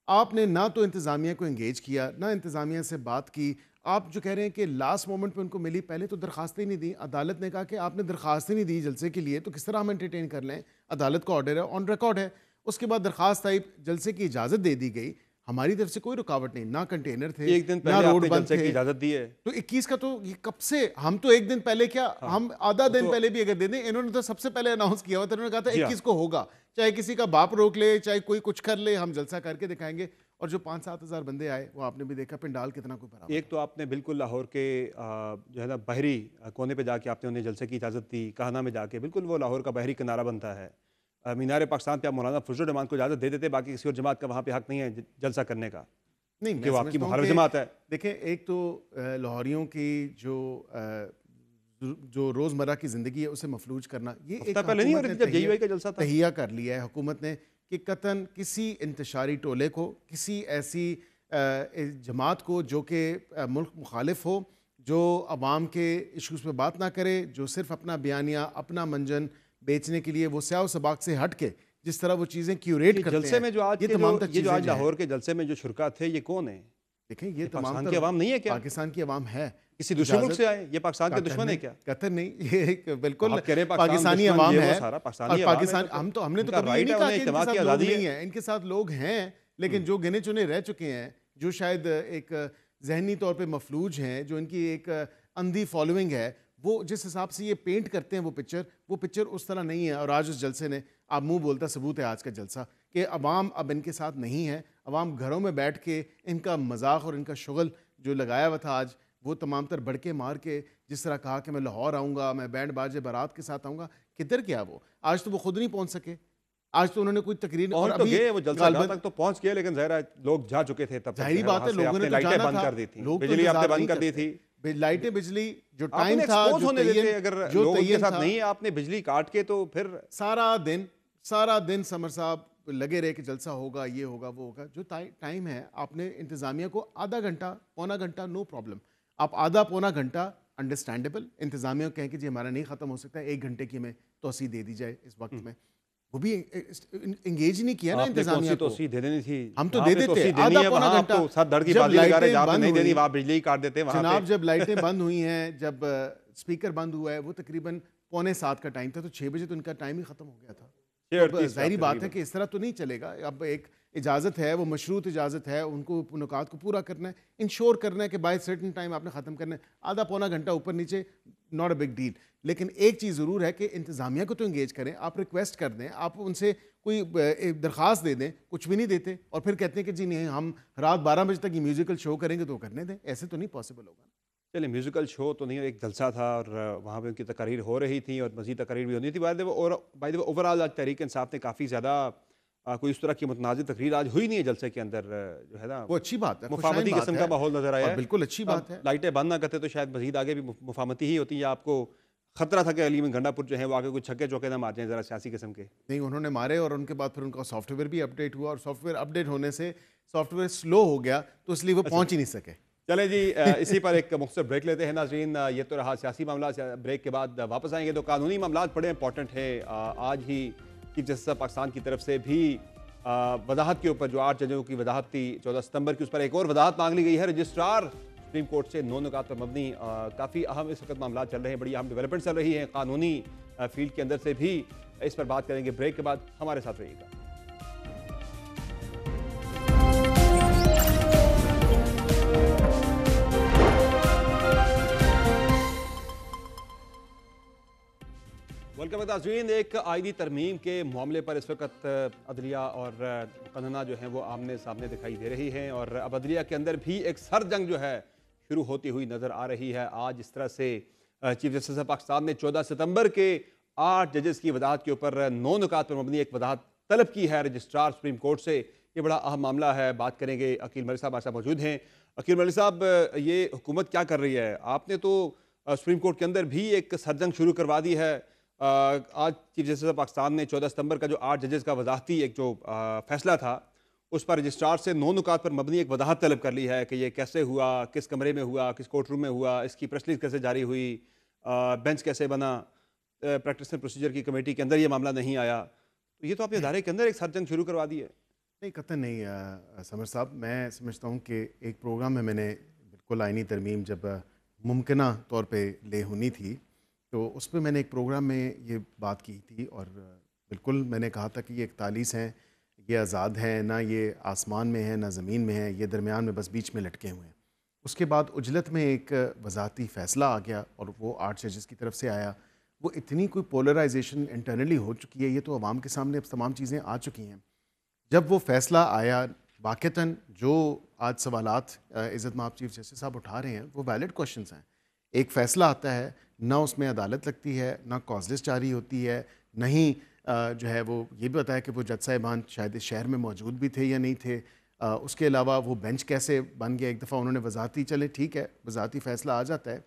आपने ना तो इंतज़ामिया को इंगेज किया, ना इंतज़ामिया से बात की। आप जो कह रहे हैं कि लास्ट मोमेंट पे उनको मिली, पहले तो दरखास्तें नहीं दी। अदालत ने कहा कि आपने दरखास्तें नहीं दी जलसे के लिए, तो किस तरह हम एंटरटेन कर लें? अदालत का ऑर्डर है, ऑन रिकॉर्ड है। उसके बाद दरखास्त आई, जलसे की इजाज़त दे दी गई, हमारी तरफ से कोई रुकावट नहीं, ना कंटेनर थे, एक दिन ना पहले रोड आपने बंद जलसे थे। की इजाजत दी है तो 21 का तो ये कब से, हम तो एक दिन पहले क्या, हम आधा दिन पहले भी अगर दे दें, इन्होंने तो सबसे पहले अनाउंस किया हुआ था। इन्होंने कहा था 21 को होगा, चाहे किसी का बाप रोक ले, चाहे कोई कुछ कर ले, हम जलसा करके दिखाएंगे। और जो 5-7 हज़ार बंदे आए, वो आपने भी देखा पंडाल कितना कोई भरा। एक तो आपने बिल्कुल लाहौर के जो है ना बहरी कोने पे जाके आपने उन्हें जलसे की इजाज़त दी, कहना में जाके, बिल्कुल वो लाहौर का बहरी किनारा बनता है। मीनार पाकिस्तान पे आप मौलाना फजलुर रहमान को इजाज़त दे देते, बाकी किसी और जमात का वहाँ पे हक नहीं है जलसा करने का। नहीं, कि वो आपकी मुखालिफ जमात है। देखें, एक तो लाहौरियों की जो रोज़मर्रा की ज़िंदगी है उसे मफलूज करना, ये एक पहले नहीं हो रही थी जब JUI का जलसा था, तहिया कर लिया है हुकूमत ने कि कतन किसी इंतशारी टोले को, किसी ऐसी जमात को जो कि मुल्क मुखालिफ हो, जो अवाम के इशूज़ पे बात ना करे, जो सिर्फ अपना बयानिया, अपना मंजन बेचने के लिए वो स्याह सबाक से हट के जिस तरह वो चीज़ें क्यूरेट करते हैं। जलसे में जो आज ये तमाम ये जो आज लाहौर के जलसे में जो शुरका थे, ये कौन है? देखें, ये पाकिस्तान की अवाम नहीं है क्या? पाकिस्तान की अवाम है, किसी दूसरे मुल्क से आए, ये पाकिस्तान के दुश्मन है क्या? कतर नहीं, ये एक बिल्कुल पाकिस्तानी अवाम है। पाकिस्तानी पाकिस्तान, हमने तो कभी नहीं कहा कि इनके साथ लोग नहीं है, इनके साथ लोग हैं, लेकिन जो गिने चुने रह चुके हैं, जो शायद एक जहनी तौर पे मफलूज हैं, जो इनकी एक अंधी फॉलोइंग है, वो जिस हिसाब से ये पेंट करते हैं वो पिक्चर उस तरह नहीं है। और आज उस जलसे ने, आप मुंह बोलता सबूत है आज का जलसा कि अवाम अब इनके साथ नहीं है। अवाम घरों में बैठ के इनका मजाक और इनका शुगल जो लगाया हुआ था आज, वो तमाम तर बड़के मार के जिस तरह कहा कि मैं लाहौर आऊँगा, मैं बैंड बाजे बारात के साथ आऊँगा, किधर गया वो? आज तो वो खुद नहीं पहुँच सके, आज तो उन्होंने कोई तकरीर और तो गए, वो जलसा तक तो पहुंच गए, लेकिन ज़ाहिर है लोग जा चुके थे तब। जाहिर बात है, लोगों ने तो लाइटें जाना बंद था, कर दी थी, लोग बिजली आपने बंद कर दी थी, लाइटें, बिजली जो टाइम था, जो होने देते, अगर लोग उनके साथ नहीं है, आपने बिजली काट के तो फिर सारा दिन समर साहब लगे रहे कि जलसा होगा, ये होगा, वो होगा। जो टाइम है, आपने इंतजामिया को आधा घंटा, पौना घंटा, नो प्रॉब्लम, आप आधा पौना घंटा अंडरस्टैंडेबल, इंतजामिया को कहें कि जी हमारा नहीं खत्म हो सकता, 1 घंटे की हमें तोसी दे दी जाए इस वक्त में। वो भी एंगेज नहीं किया ना इंतजामिया को, दे देनी थी, हम तो दे देते आधा पौना घंटा। जब लाइटें बंद नहीं देनी, वहां बिजली काट देते वहां जनाब, जब लाइटें बंद हुई हैं, जब स्पीकर बंद हुआ है, वो तकरीबन 6:45 का टाइम था, तो 6 बजे तो उनका टाइम ही खत्म हो गया था। जाहिर बात है कि इस तरह तो नहीं चलेगा। अब एक इजाज़त है, वो मशरूत इजाज़त है, उनको नुकात को पूरा करना है, इंश्योर करना है कि बाय सर्टन टाइम आपने ख़त्म करना है। आधा पौना घंटा ऊपर नीचे, नॉट अ बिग डील। लेकिन एक चीज़ ज़रूर है कि इंतज़ामिया को तो इंगेज करें, आप रिक्वेस्ट कर दें, आप उनसे कोई दरख्वास्त दे दें, कुछ भी नहीं देते और फिर कहते हैं कि जी नहीं, हम रात 12 बजे तक ये म्यूज़िकल शो करेंगे, तो करने दें। ऐसे तो नहीं पॉसिबल होगा। चलिए, म्यूज़िकल शो तो नहीं, एक जलसा था और वहाँ पे उनकी तकरीर हो रही थी और मज़ीद तकरीर भी होनी थी। बाय द वे ओवरऑल आज तहरीक इंसाफ ने काफ़ी ज़्यादा कोई इस तरह की मुतनाज़िर तकरीर आज हुई नहीं है जलसे के अंदर, जो है ना, वो अच्छी बात है, मुफामती किस्म का माहौल नजर आया, बिल्कुल अच्छी बात है। लाइटें बंद ना करते तो शायद मज़ीद आगे भी मुफामती ही होती है, आपको खतरा था कि अलीम गंडापुर जो है वो आगे कुछ छक्के चौके ना मार जाएं ज़रा सियासी किस्म के। नहीं, उन्होंने मारे और उनके बाद फिर उनका सॉफ्टवेयर भी अपडेट हुआ और सॉफ्टवेयर अपडेट होने से सॉफ्टवेयर स्लो हो गया तो इसलिए वो पहुंच ही नहीं सके। चले जी, इसी पर एक मुख्तसर ब्रेक लेते हैं नाज़रीन। ये तो रहा सियासी मामला। ब्रेक के बाद वापस आएंगे तो कानूनी मामला बड़े इंपॉर्टेंट हैं। आज ही चीफ जस्टिस ऑफ पाकिस्तान की तरफ से भी वजाहत के ऊपर जो 8 जजों की वजाहत थी 14 सितंबर की, उस पर एक और वजाहत मांग ली गई है। रजिस्ट्रार सुप्रीम कोर्ट से 9 नुकात पर मबनी काफ़ी अहम इस वक्त मामला चल रहे हैं, बड़ी अहम डेवलपमेंट चल रही है कानूनी फील्ड के अंदर से भी। इस पर बात करेंगे ब्रेक के बाद, हमारे साथ रहिएगा। वेलकम नाज़रीन। एक आईनी तरमीम के मामले पर इस वक्त अदलिया और कानूना जो है वो आमने सामने दिखाई दे रही हैं और अब अदलिया के अंदर भी एक सर जंग जो है शुरू होती हुई नज़र आ रही है। आज इस तरह से चीफ जस्टिस ऑफ पाकिस्तान ने 14 सितंबर के 8 जजेस की वजाहत के ऊपर 9 नुकात पर मबनी एक वजाहत तलब की है रजिस्ट्रार सुप्रीम कोर्ट से। ये बड़ा अहम मामला है। बात करेंगे, अकील मलिक साहब आशा मौजूद हैं। अकील मलिक साहब, ये हुकूमत क्या कर रही है? आपने तो सुप्रीम कोर्ट के अंदर भी एक सरजंग शुरू करवा दी है। आज चीफ जस्टिस ऑफ पाकिस्तान ने 14 सितंबर का जो 8 जजेस का वजाहती एक जो फैसला था उस पर रजिस्ट्रार से 9 नुकात पर मबनी एक वजाहत तलब कर ली है कि ये कैसे हुआ, किस कमरे में हुआ, किस कोर्ट रूम में हुआ, इसकी प्रेस रिलीज कैसे जारी हुई, बेंच कैसे बना, प्रैक्टिस एंड प्रोसीजर की कमेटी के अंदर ये मामला नहीं आया। तो ये तो आपने इदारे के अंदर एक सरजंग शुरू करवा दी है। नहीं, कतई नहीं समर साहब। मैं समझता हूँ कि एक प्रोग्राम में मैंने बिल्कुल आईनी तरमीम जब मुमकिना तौर पे ले होनी थी तो उस पर मैंने एक प्रोग्राम में ये बात की थी और बिल्कुल मैंने कहा था कि ये 41 हैं, ये आज़ाद हैं, ना ये आसमान में है ना ज़मीन में है, ये दरमियान में बस बीच में लटके हुए हैं। उसके बाद उजलत में एक वजाती फ़ैसला आ गया और वो 8 जजेस की तरफ से आया। वो इतनी कोई पोलराइजेशन इंटरनली हो चुकी है, ये तो अवाम के सामने अब तमाम चीज़ें आ चुकी हैं। जब वो फ़ैसला आया, वाक़तन जो आज सवालात इज़्ज़त माफ़ चीफ जस्टिस साहब उठा रहे हैं वो वैलिड क्वेश्चंस हैं। एक फ़ैसला आता है, ना उसमें अदालत लगती है, ना कॉज लिस्ट जारी होती है, नहीं जो है वो ये भी बताया कि वो जज साहिबान शायद इस शहर में मौजूद भी थे या नहीं थे। उसके अलावा वो बेंच कैसे बन गया। एक दफ़ा उन्होंने वजाती, चले ठीक है, वजाती फ़ैसला आ जाता है,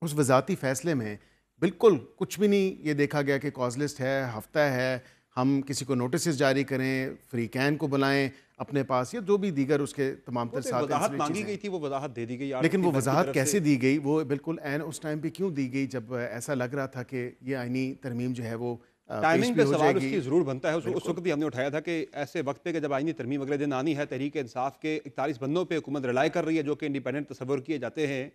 उस वजाती फ़ैसले में बिल्कुल कुछ भी नहीं ये देखा गया कि कॉज लिस्ट है, हफ्ता है, हम किसी को नोटिस जारी करें, फ्री कैन को बुलाएं अपने पास, या जो भी दीगर उसके तमाम तर साथ वजाहत मांगी गई थी, वो वजाहत दे दी गई। लेकिन वो वजाहत कैसे दी गई, वो बिल्कुल एन उस टाइम पे क्यों दी गई जब ऐसा लग रहा था कि ये आईनी तरमीम जो है वो टाइमिंग पे सवाल उसकी ज़रूर बनता है। उस वक्त भी हमने उठाया था कि ऐसे वक्त पे कि जब आईनी तरमीम अगले दिन आनी है, तहरीक इंसाफ के 41 बंदों पे हुकूमत रिलाई कर रही है जो कि इंडिपेंडेंट तस्वर किए जाते हैं,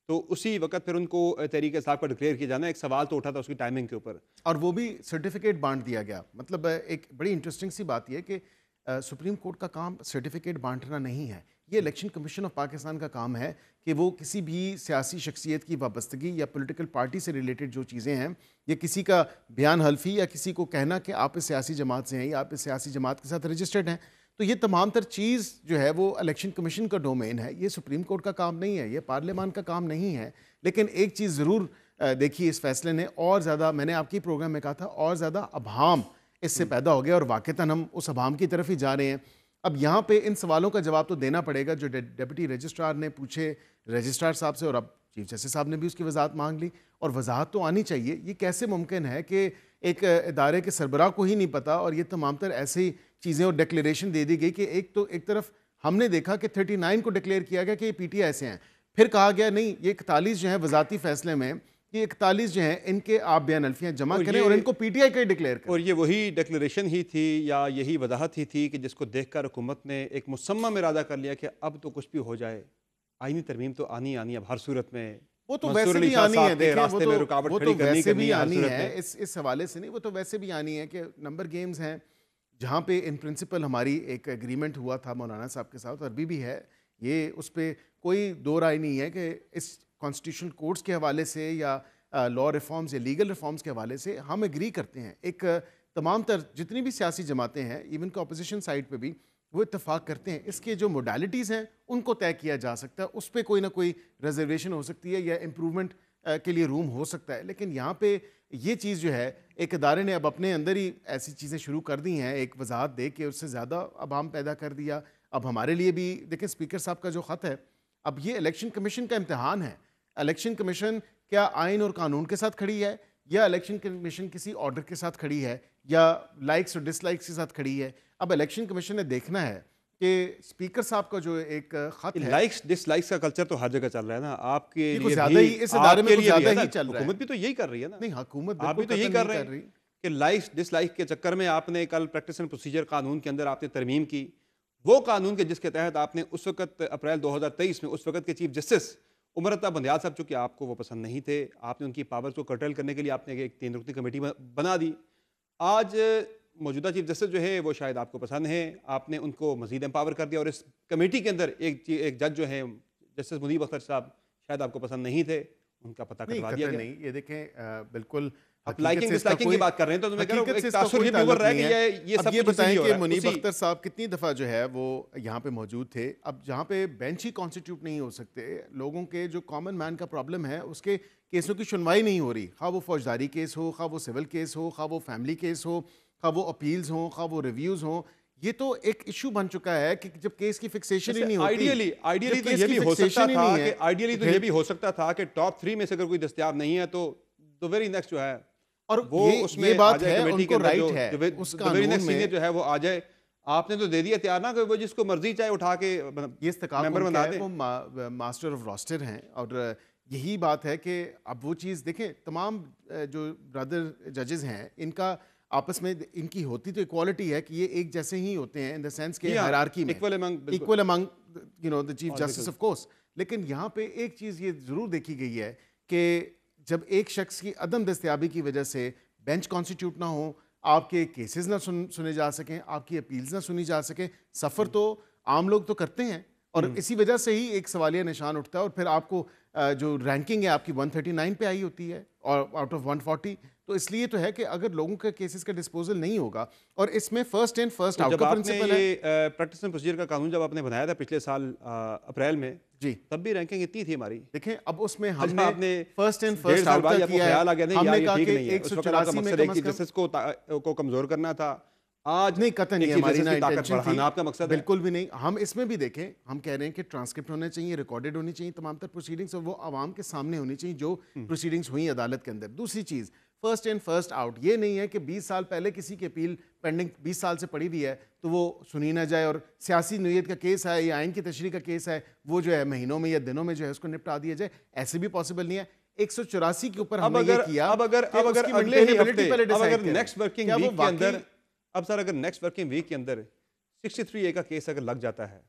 तो उसी वक्त फिर उनको तहरीक इंसाफ का डिक्लेयर किया जाना, एक सवाल तो उठा था उसकी टाइमिंग के ऊपर। और वो भी सर्टिफिकेट बांट दिया गया। मतलब एक बड़ी इंटरेस्टिंग सी बात यह कि सुप्रीम कोर्ट का काम सर्टिफिकेट बांटना नहीं है, ये इलेक्शन कमीशन ऑफ पाकिस्तान का काम है कि वो किसी भी सियासी शख्सियत की वाबस्तगी या पॉलिटिकल पार्टी से रिलेटेड जो चीज़ें हैं, या किसी का बयान हल्फी या किसी को कहना कि आप इस सियासी जमात से हैं या आप इस सियासी जमात के साथ रजिस्टर्ड हैं, तो ये तमाम तर चीज़ जो है वो इलेक्शन कमीशन का डोमेन है, ये सुप्रीम कोर्ट का काम नहीं है, ये पार्लियामान का काम नहीं है। लेकिन एक चीज़ ज़रूर देखिए, इस फैसले ने और ज़्यादा, मैंने आपकी प्रोग्राम में कहा था, और ज़्यादा अभाम इससे पैदा हो गया और वाक़तन हम उस अभाम की तरफ ही जा रहे हैं। अब यहाँ पे इन सवालों का जवाब तो देना पड़ेगा जो डिप्टी रजिस्ट्रार ने पूछे रजिस्ट्रार साहब से, और अब चीफ जस्टिस साहब ने भी उसकी वजाहत मांग ली, और वजाहत तो आनी चाहिए। ये कैसे मुमकिन है कि एक इदारे के सरबराह को ही नहीं पता और ये तमाम तर ऐसी चीज़ें और डिक्लेरेशन दे दी गई कि एक तरफ हमने देखा कि 39 को डिक्लेयर किया गया कि ये पीटीआई ऐसे हैं, फिर कहा गया नहीं, ये 41 जो है वजाती फैसले में, ये 41 जो है इनके आप बयान अल्फियाँ जमा करें और इनको पीटीआई का डिक्लेयर करें। और ये वही डिक्लेरेशन ही थी या यही वजाहत ही थी कि जिसको देखकर हुकूमत ने एक मुसम्मम इरादा कर लिया कि अब तो कुछ भी हो जाए, आईनी तरमीम तो आनी अब हर सूरत में। वो तो वैसे भी आनी है, देखिए, रास्ते में रुकावट खड़ी करनी वैसे भी आनी है, है, इस हवाले से नहीं, वो तो वैसे भी आनी है कि नंबर गेम्स हैं, जहाँ पे इन प्रिंसिपल हमारी एक एग्रीमेंट हुआ था मौलाना साहब के साथ, अरबी भी है ये, उस पर कोई दो राय नहीं है कि इस कॉन्स्टिट्यूशनल कोर्ट्स के हवाले से या लॉ रिफॉर्म्स या लीगल रिफॉर्म्स के हवाले से हम एग्री करते हैं। एक तमाम तर जितनी भी सियासी जमातें हैं, इवन कि अपोजिशन साइड पे भी, वो इत्तेफाक करते हैं। इसके जो मोडालिटीज़ हैं उनको तय किया जा सकता है, उस पर कोई ना कोई रिजर्वेशन हो सकती है या इम्प्रूवमेंट के लिए रूम हो सकता है। लेकिन यहाँ पे ये चीज़ जो है, एक इदारे ने अब अपने अंदर ही ऐसी चीज़ें शुरू कर दी हैं, एक वजाहत दे के उससे ज़्यादा अभाम पैदा कर दिया। अब हमारे लिए भी देखें, स्पीकर साहब का जो ख़त है, अब ये इलेक्शन कमीशन का इम्तहान है। इलेक्शन कमीशन क्या आइन और कानून के साथ खड़ी है, या इलेक्शन कमीशन किसी ऑर्डर के साथ खड़ी है, या लाइक्स और डिसलाइक्स के साथ खड़ी है? अब इलेक्शन कमीशन ने देखना है कि स्पीकर साहब का जो एक खत है, लाइक्स डिसलाइक्स का कल्चर तो हर जगह चल रहा है ना, आपके लिए ज्यादा ही इस इदारे में आपके लिए ज्यादा भी है ही ना, चल रहा है। हुकूमत भी तो यही कर रही है ना। नहीं, हुकूमत आप भी तो यही कर रहे हैं कि लाइक्स डिसलाइक के चक्कर में आपने कल प्रैक्टिस एंड प्रोसीजर कानून के अंदर आपने तरमीम की, वो कानून के जिसके तहत आपने उस वक्त अप्रैल 2023 में उस वक्त के चीफ जस्टिस उमर अता बंदयाल साहब, चूंकि आपको वो पसंद नहीं थे, आपने उनकी पावर्स को कर्टेल करने के लिए आपने एक 3 रुकनी कमेटी बना दी। आज मौजूदा चीफ जस्टिस जो है वो शायद आपको पसंद है, आपने उनको मजीद एम्पावर कर दिया, और इस कमेटी के अंदर एक जज जो है जस्टिस मुनीब अख्तर साहब शायद आपको पसंद नहीं थे, उनका पता कटवा दिया गया। नहीं, ये देखें बिल्कुल आप लाइकिंग डिसलाइकिंग की बात कर रहे हैं, तो मैं कह रहा हूं एक तासुर ये भी उभर रहा है कि ये सब ये कुछ बताएं इसीलिए हो कि रहा है। मुनीब उसी- अख्तर साहब कितनी दफ़ा जो है वो यहाँ पे मौजूद थे। अब जहाँ पे बेंच ही कॉन्स्टिट्यूट नहीं हो सकते, लोगों के जो कॉमन मैन का प्रॉब्लम है उसके केसों की सुनवाई नहीं हो रही, खा वो फौजदारी केस हो, खा वो सिविल केस हो, खा वो फैमिली केस हो, खा वो अपील्स हो, खा वो रिव्यूज़ हो। ये तो एक इशू बन चुका है कि जब केस की फिक्सेशन ही नहीं होती। आइडियली जब तो केस ये की भी हो सकता fixation ही था नहीं कि है, आइडियली तो ये भी हो सकता था कि टॉप 3 में से अगर कोई दस्तयाब नहीं है तो वेरी नेक्स्ट जो है और वो उसमें ये आ बात जाए है, कमेटी के उनको अंदर, राइट है जो उस वेरी कानून नेक्स्ट में। सीनियर जो है वो आ जाए। आपने तो दे दिया तैयार ना कि वो जिसको मर्जी चाहे उठा के ये इस्तकाब मेंबर उनका बना है, दे। वो मास्टर ऑफ रोस्टर हैं, और यही बात है कि अब वो चीज़ देखें, तमाम जो ब्रदर जजेस हैं इनका आपस में इनकी होती तो इक्वालिटी है कि ये एक जैसे ही होते हैं इन द सेंस के हायरार्की में, equal among the chief justice of course. लेकिन यहाँ पे एक चीज़ ये ज़रूर देखी गई है कि जब एक शख्स की अदम दस्तयाबी की वजह से बेंच कॉन्स्टिट्यूट ना हो, आपके केसेस ना सुने जा सकें, आपकी अपील्स ना सुनी जा सकें, सफ़र तो आम लोग तो करते हैं, और इसी वजह से ही एक सवालिया निशान उठता है, और फिर आपको जो रैंकिंग है आपकी 139 पे आई होती है और आउट ऑफ 140। तो इसलिए तो है कि अगर लोगों के केसेस का डिस्पोजल नहीं होगा, और इसमें फर्स्ट इन फर्स्ट आउट का प्रिंसिपल है। प्रैक्टिस एंड प्रोसीजर का कानून जब आपने बनाया था पिछले साल अप्रैल में जी, तब भी रैंकिंग इतनी थी हमारी। देखें अब उसमें आपने हमने फर्स्ट इन फर्स्ट आउट का किया है। हमने कहा कि 184 में कम से कम जस्टिस को कमजोर करना था। आज नहीं, कतई नहीं, हमारी ना इंटेंशन थी, आपका मकसद बिल्कुल भी नहीं। हम इसमें भी देखें, हम कह रहे हैं कि ट्रांसक्रिप्ट होने चाहिए, रिकॉर्डेड होनी चाहिए तमाम तर प्रोसीडिंग्स, और वो आवाम के सामने होनी चाहिए जो प्रोसीडिंग्स हुई अदालत के अंदर। दूसरी चीज़, फर्स्ट इन फर्स्ट आउट, ये नहीं है कि 20 साल पहले किसी की अपील पेंडिंग 20 साल से पड़ी हुई है तो वो सुनी ना जाए, और सियासी नीयत का केस है या आइन की तशरीह का केस है वो जो है महीनों में या दिनों में जो है उसको निपटा दिया जाए। ऐसे भी पॉसिबल नहीं है। 184 के ऊपर हमने ये किया। अब अगर अगले ही हफ्ते, अब अगर नेक्स्ट वर्किंग वीक के अंदर, अब सर अगर नेक्स्ट वर्किंग वीक के अंदर 63A का केस अगर लग जाता है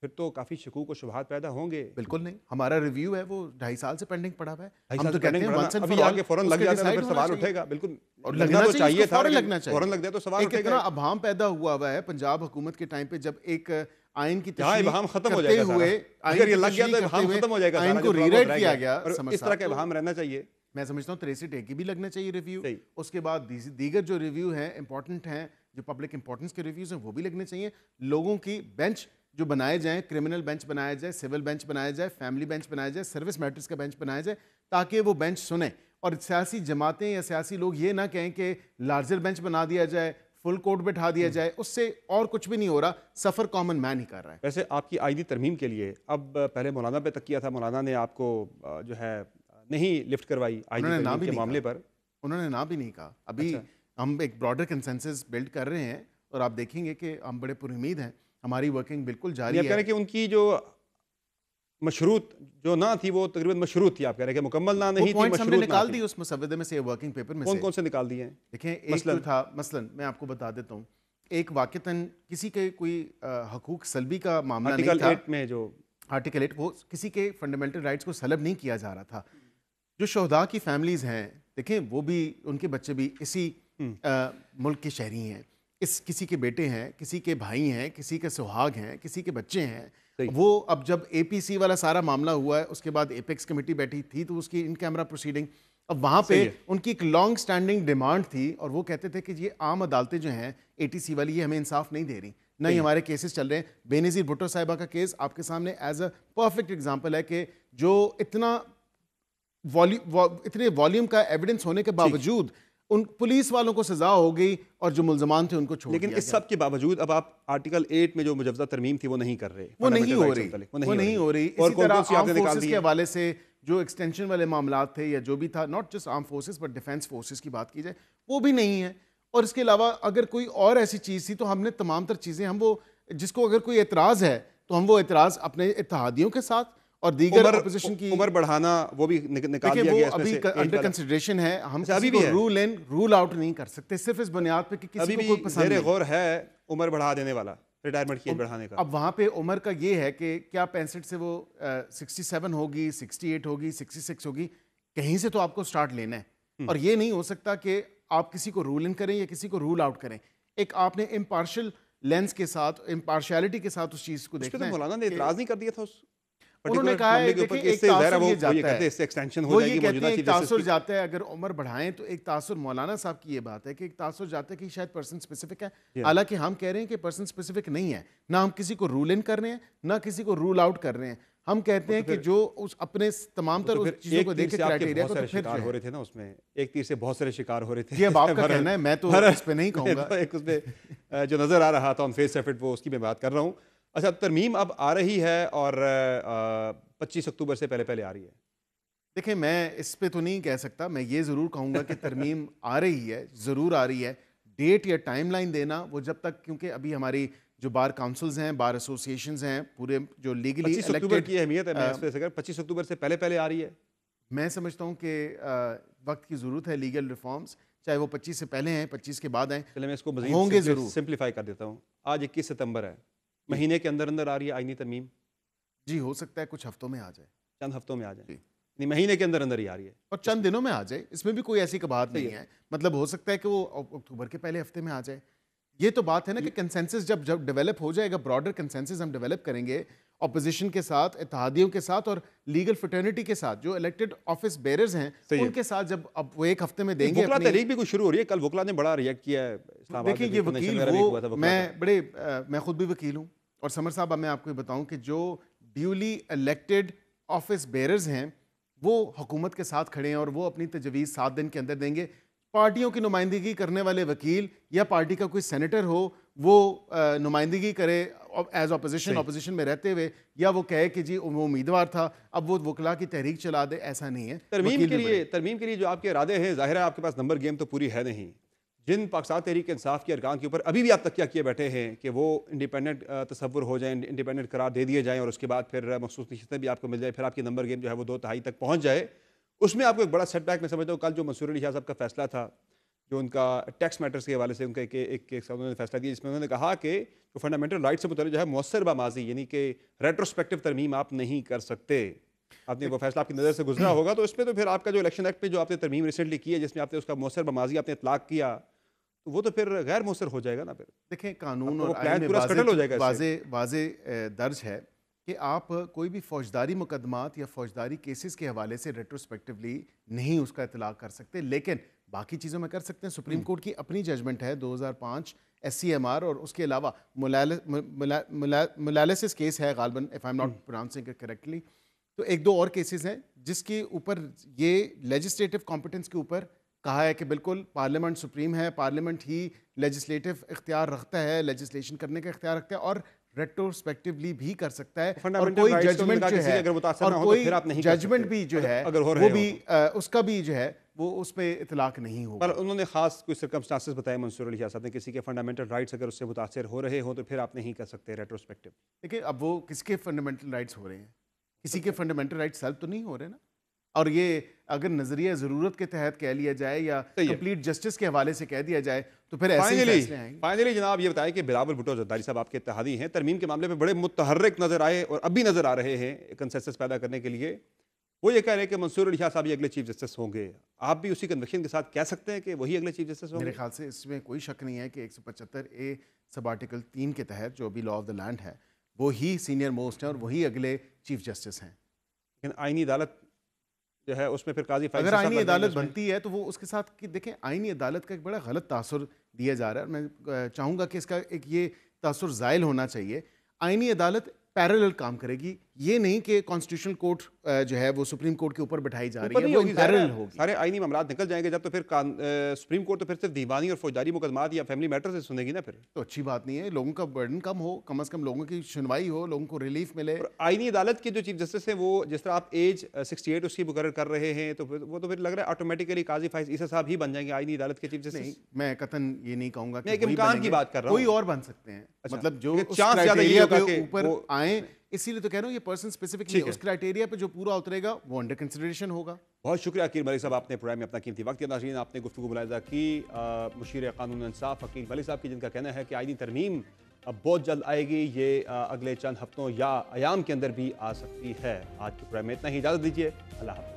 फिर तो काफी शकूक और शुबहात पैदा होंगे। बिल्कुल नहीं, हमारा रिव्यू है वो 2.5 साल से पेंडिंग पड़ा हुआ है। हम तो कहते हैं अभी आगे फौरन लग जाता है तो फिर सवाल उठेगा। बिल्कुल, और लगना तो चाहिए था, लगना चाहिए, फौरन लग जाए तो सवाल उठेगा। इतना अभाम पैदा हुआ है पंजाब हुकूमत के टाइम पे, जब एक आइन की अभाम खत्म हो जाएगा हुए, अगर ये लग गया तो अभाम खत्म हो जाएगा, आइन को रीराइट किया गया। इस तरह के अभाम रहना चाहिए। मैं समझता हूँ 63A की भी लगना चाहिए रिव्यू। उसके बाद दीगर जो रिव्यू हैं इंपॉर्टेंट हैं, जो पब्लिक इंपॉर्टेंस के रिव्यूज हैं वो भी लगने चाहिए। लोगों की बेंच जो बनाए जाएं, क्रिमिनल बेंच बनाया जाए, सिविल बेंच बनाया जाए, फैमिली बेंच बनाया जाए, सर्विस मैटर्स का बेंच बनाया जाए, ताकि वो बेंच सुने और सियासी जमातें या सियासी लोग ये ना कहें कि लार्जर बेंच बना दिया जाए, फुल कोर्ट बैठा दिया जाए, उससे और कुछ भी नहीं हो रहा, सफ़र कॉमन मैन ही कर रहा है। वैसे आपकी आईनी तरमीम के लिए अब पहले मौलाना पे तक किया था, मौलाना ने आपको जो है नहीं लिफ्ट करवाई आईनी तरमीम के मामले पर, उन्होंने ना भी नहीं कहा। अभी हम एक ब्रॉडर कंसेंसस बिल्ड कर रहे हैं और आप देखेंगे कि हम बड़े पुरुमीद हैं, हमारी वर्किंग बिल्कुल जारी है। कह रहे हैं कि उनकी जो मशरूत जो ना थी वो तकरीबन मशरूत थी, आप कह रहे हैं कि मुकम्मल ना नहीं थी, मशरूत हमने निकाल दी उस मुसव्वदे में से, वर्किंग पेपर में। कौन-कौन से निकाल दिए हैं? देखें, एक जो था मसलन मैं आपको बता देता हूँ, एक वाक़तन किसी के कोई हकूक सलबी का मामला नहीं था। आर्टिकल 8 में जो आर्टिकल 8 वो किसी के फंडामेंटल राइट्स को सलब नहीं किया जा रहा था। जो शहदा की फैमिलीज़ हैं, देखें वो भी, उनके बच्चे भी इसी मुल्क के शहरी हैं, किसी के बेटे हैं, किसी के भाई हैं, किसी के सुहाग हैं, किसी के बच्चे हैं। वो अब जब APC वाला सारा मामला हुआ है, उसके बाद एपेक्स कमेटी बैठी थी तो उसकी इन कैमरा प्रोसीडिंग, अब वहाँ पे उनकी एक लॉन्ग स्टैंडिंग डिमांड थी और वो कहते थे कि ये आम अदालतें जो हैं ATC वाली, ये हमें इंसाफ नहीं दे रही, नहीं हमारे केसेस चल रहे हैं। बेनज़ीर भुट्टो साहिबा का केस आपके सामने एज अ परफेक्ट एग्जाम्पल है कि जो इतने वॉल्यूम का एविडेंस होने के बावजूद उन पुलिस वालों को सजा हो गई और जो मुल्जमान थे उनको छोड़ दिया। लेकिन इस सब के बावजूद अब आप आर्टिकल 8 में जो मुजव्वजा तरमीम थी वो नहीं कर रहे, वो नहीं हो रही। इसी तरह आर्म्ड फोर्सेस के हवाले से जो एक्सटेंशन वाले मामला थे या जो भी था, not just arm forces but defence forces की बात की जाए, वो भी नहीं है। और इसके अलावा अगर कोई और ऐसी चीज़ थी तो हमने तमाम तर चीज़ें, हम वो जिसको अगर कोई एतराज़ है तो हम वो एतराज़ अपने इत्तेहादियों के साथ और दीगर अपोजिशन की उम्र बढ़ाना वो भी निकाल दिया गया, अभी अंडर कंसिडरेशन है। हम अभी किसी भी को है। रूल इन रूल आउट नहीं कर सकते सिर्फ इस बुनियाद पे कि किसी अभी को भी कोई पसंद ज़ेरे नहीं। गौर है उम्र बढ़ा देने वाला, रिटायरमेंट की एज बढ़ाने का। अब वहाँ पे उम्र का ये है कि क्या 65 से वो 67 होगी, 68 होगी, 66 होगी, कहीं से तो आपको स्टार्ट लेना है। और ये नहीं हो सकता कि आप किसी को रूल इन करें या किसी को रूल आउट करें। एक आपने इम्पार्शियल लेंस के साथ, इम्पार्शियलिटी के साथ उस चीज़ को उस पे देखना तो है। मौलाना ने इतराज़ नहीं कर दिया था उस उन्होंने particular कहा है मामले के ऊपर देखिए, कि एक इससे ज़ाहिर है तासुर वो ये ये जाता कहते हैं है, इससे एक्सटेंशन वो हो ये जाएगी कहते मौजूदा हैं एक चीफ जस्टिस तासुर की। जाता है। अगर उम्र बढ़ाएं तो एक तासुर, मौलाना साहब की ये बात है कि एक तासुर जाता है कि शायद पर्सन स्पेसिफिक है। हालांकि हम कह रहे हैं कि पर्सन स्पेसिफिक नहीं है, ना हम किसी को रूल इन कर रहे हैं ना किसी को रूल आउट कर रहे हैं। हम कहते हैं कि जो उस अपने तमाम तर उस चीजों को देख के क्राइटेरिया को, तो फिर शिकार हो रहे थे ना उसमें, एक तीर से बहुत सारे शिकार हो रहे थे। ये अब आपका कहना है, मैं तो इस पे नहीं कहूंगा। एक उसमें जो नजर आ रहा था ऑन फेस एफिट, वो उसकी मैं बात कर रहा हूँ। अच्छा, तरमीम अब आ रही है और 25 अक्टूबर से पहले पहले आ रही है। देखिए, मैं इस पे तो नहीं कह सकता, मैं ये ज़रूर कहूँगा कि तरमीम आ रही है, ज़रूर आ रही है। डेट या टाइमलाइन देना वो जब तक, क्योंकि अभी हमारी जो बार काउंसिल्स हैं, बार एसोसिएशंस हैं, पूरे जो लीगली 25 अक्टूबर की अहमियत है, मैं इस पे अगर 25 अक्टूबर से पहले पहले आ रही है, मैं समझता हूँ कि वक्त की ज़रूरत है लीगल रिफॉर्म्स, चाहे वो 25 से पहले हैं, 25 के बाद हैं, चले मैं इसको होंगे ज़रूर। सिंप्लीफाई कर देता हूँ। आज 21 सितंबर है, महीने के अंदर अंदर आ रही है आईनी तरमीम। जी, हो सकता है कुछ हफ्तों में आ जाए, चंद हफ्तों में आ जाए, नहीं महीने के अंदर अंदर ही आ रही है और चंद दिनों में आ जाए, इसमें भी कोई ऐसी बात नहीं है। मतलब हो सकता है कि वो अक्टूबर के पहले हफ्ते में आ जाए। ये तो बात है ना कि कंसेंसस जब डेवलप हो जाएगा, ब्रॉडर कंसेंसस हम डेवलप करेंगे ऑपोजिशन के साथ, इत्तेहादियों के साथ और लीगल फ्रेटर्निटी के साथ, जो इलेक्टेड ऑफिस बेयरर्स हैं उनके साथ, जब अब वो एक हफ्ते में देंगे। वकला तहरीक भी कुछ शुरू हो रही है, कल वकला ने बड़ा रिएक्ट किया है। देखिए, ये वकील मैं खुद भी वकील हूँ, और समर साहब, अब मैं आपको ये बताऊँ कि जो ड्यूली इलेक्टेड ऑफिस बेयरर्स हैं वो हुकूमत के साथ खड़े हैं और वो अपनी तजवीज़ 7 दिन के अंदर देंगे। पार्टियों की नुमाइंदगी करने वाले वकील या पार्टी का कोई सेनेटर हो, वो नुमाइंदगी करे एज ऑपोजिशन में रहते हुए, या वो कहे कि जी वो उम्मीदवार था, अब वो वकला की तहरीक चला दे, ऐसा नहीं है। तरमीम के लिए जो आपके इरादे हैं, जाहिर है आपके पास नंबर गेम तो पूरी है नहीं। जिन पाकिस्तान तहरीक इंसाफ के अरकान के ऊपर अभी भी आप तकिया किए बैठे हैं कि वो इंडिपेंडेंट तसव्वुर हो जाए, इंडिपेंडेंट करार दे दिए जाएँ और उसके बाद फिर मखसूस नशिस्तें भी आपको मिल जाए, फिर आपकी नंबर गेम जो है वो 2/3 तक पहुँच जाए, उसमें आपको एक बड़ा सेटबैक मैं समझता हूँ। कल जो मंसूर अली शाह साहब का फैसला था, जो उनका टैक्स मैटर्स के हवाले से उनका एक उन्होंने फैसला दिया, जिसमें उन्होंने कहा कि जो फंडामेंटल राइट से मुतल्लिक़ जो है मौसर बामाजी, यानी कि रेट्रोस्पेक्टिव तरमीम आप नहीं कर सकते। आपने वो फैसला आपकी नज़र से गुजरा होगा, तो इसमें तो फिर आपका जो इलेक्शन एक्ट पे जो आपने तरमीम रिसेंटली की है, जिसमें आपने उसका मौसर बामाजी आपने इतलाक़ किया, तो वो तो फिर गैर मौसर हो जाएगा ना। फिर देखें, कानून और आईन में वाज़े दर्ज है कि आप कोई भी फौजदारी मुकदमात या फौजदारी केसेस के हवाले से रेट्रोस्पेक्टिवली नहीं उसका इतलाक़ कर सकते, लेकिन बाकी चीज़ों में कर सकते हैं। सुप्रीम कोर्ट की अपनी जजमेंट है 2005 SCMR, और उसके अलावा मुलालिसिस केस है गालबन, if I am not pronouncing it correctly. तो एक दो और केसेस हैं जिसके ऊपर ये लेजिस्लेटिव कॉम्पिटेंस के ऊपर कहा है कि बिल्कुल पार्लियामेंट सुप्रीम है, पार्लियामेंट ही लेजिस्लेटिव इख्तियार रखता है, लेजिस्लेशन करने का इख्तियार रखता है और रेट्रोस्पेक्टिवली भी कर सकता है। और कोई जजमेंट जो है, और कोई जजमेंट भी जो है वो भी उसका भी जो है वो उस पर इतलाक नहीं होगा। पर उन्होंने खास कोई सर्कमस्टांसेस बताए मंसूर अली शाह साहब ने, किसी के फंडामेंटल राइट्स अगर उससे मुतासर हो रहे हो तो फिर आप नहीं कर सकते रेट्रोस्पेक्टिव। देखिए, अब वो किसके फंडामेंटल राइट्स हो रहे हैं, किसी के फंडामेंटल राइट्स सल्ब तो नहीं हो रहे ना। और ये अगर नजरिया ज़रूरत के तहत कह लिया जाए या कंप्लीट जस्टिस के हवाले से कह दिया जाए तो फिर फाइनली जनाब ये बताएं कि बिलावल भुट्टो जरदारी साहब आपके इत्तेहादी हैं, तरमीम के मामले में बड़े मुतहर्रिक नजर आए और अभी नजर आ रहे हैं कंसेंसस पैदा करने के लिए। वो ये कह रहे हैं कि मंसूर अली शाह साहब ही अगले चीफ जस्टिस होंगे। आप भी उसी कन्विक्शन के साथ कह सकते हैं कि वही अगले चीफ जस्टिस होंगे? मेरे ख्याल से इसमें कोई शक नहीं है कि 175A सब आर्टिकल 3 के तहत जो अभी लॉ ऑफ द लैंड है वो ही सीनियर मोस्ट है और वही अगले चीफ जस्टिस हैं। लेकिन आईनी अदालत जो है उसमें फिर काजी, अगर आईनी अदालत बनती है तो वो उसके साथ कि देखें, आईनी अदालत का एक बड़ा गलत तासुर दिया जा रहा है। मैं चाहूँगा कि इसका एक ये तासुर ज़ायल होना चाहिए। आईनी अदालत पैरेलल काम करेगी, ये नहीं कि कॉन्स्टिट्यूशनल कोर्ट जो है वो सुप्रीम कोर्ट के ऊपर बैठाई जा रही ऊपर है, नहीं वो होगी, इन पैरेलल ज़ाहिर है। होगी। सारे आईनी मामलात निकल जाएंगे जब, तो फिर सुप्रीम कोर्ट तो फिर सिर्फ दीवानी और फौजदारी मुकदमात या फैमिली मैटर से सुनेगी ना फिर। तो अच्छी बात नहीं है, लोगों का बर्डन कम हो, कम से कम लोगों की सुनवाई हो, लोगों को रिलीफ मिले। और आईनी अदालत के जो चीफ जस्टिस हैं वो जिस तरह आप एज 68 उसकी मुकर्रर कर रहे हैं, तो वो तो फिर लग रहा है ऑटोमेटिकली काजी फाइज ईसा साहब ही बन जाएंगे आईनी अदालत के चीफ नहीं, जस्टिस। मैं कतन ये नहीं कहूंगा कि मैं एक वही इम्कान की बनेंगे, बात कर रहा हूं। कोई और बन सकते हैं। अच्छा, मतलब जो लेकिन उस चांस ज्यादा यही क्राइटेरिया होगा के कि ऊपर वो- आए, इसीलिए तो कह रहा हूँ ये पर्सन स्पेसिफिक नहीं है। उस क्राइटेरिया पे जो पूरा उतरेगा वो अंडर कंसिडरेशन होगा। बहुत शुक्रिया अकील मलिक साहब, आपने प्रोग्राम में अपना कीमती वक्त दिया। नाज़रीन, आपने गुफ्तगू मुलाहिज़ा की मुशीर कानून इंसाफ अकील मलिक साहब की, जिनका कहना है कि आईनी तरमीम अब बहुत जल्द आएगी, ये अगले चंद हफ्तों या अयाम के अंदर भी आ सकती है। आज के प्रोग्राम में इतना ही, इजाज़त दीजिए, अल्लाह हाफ़िज़।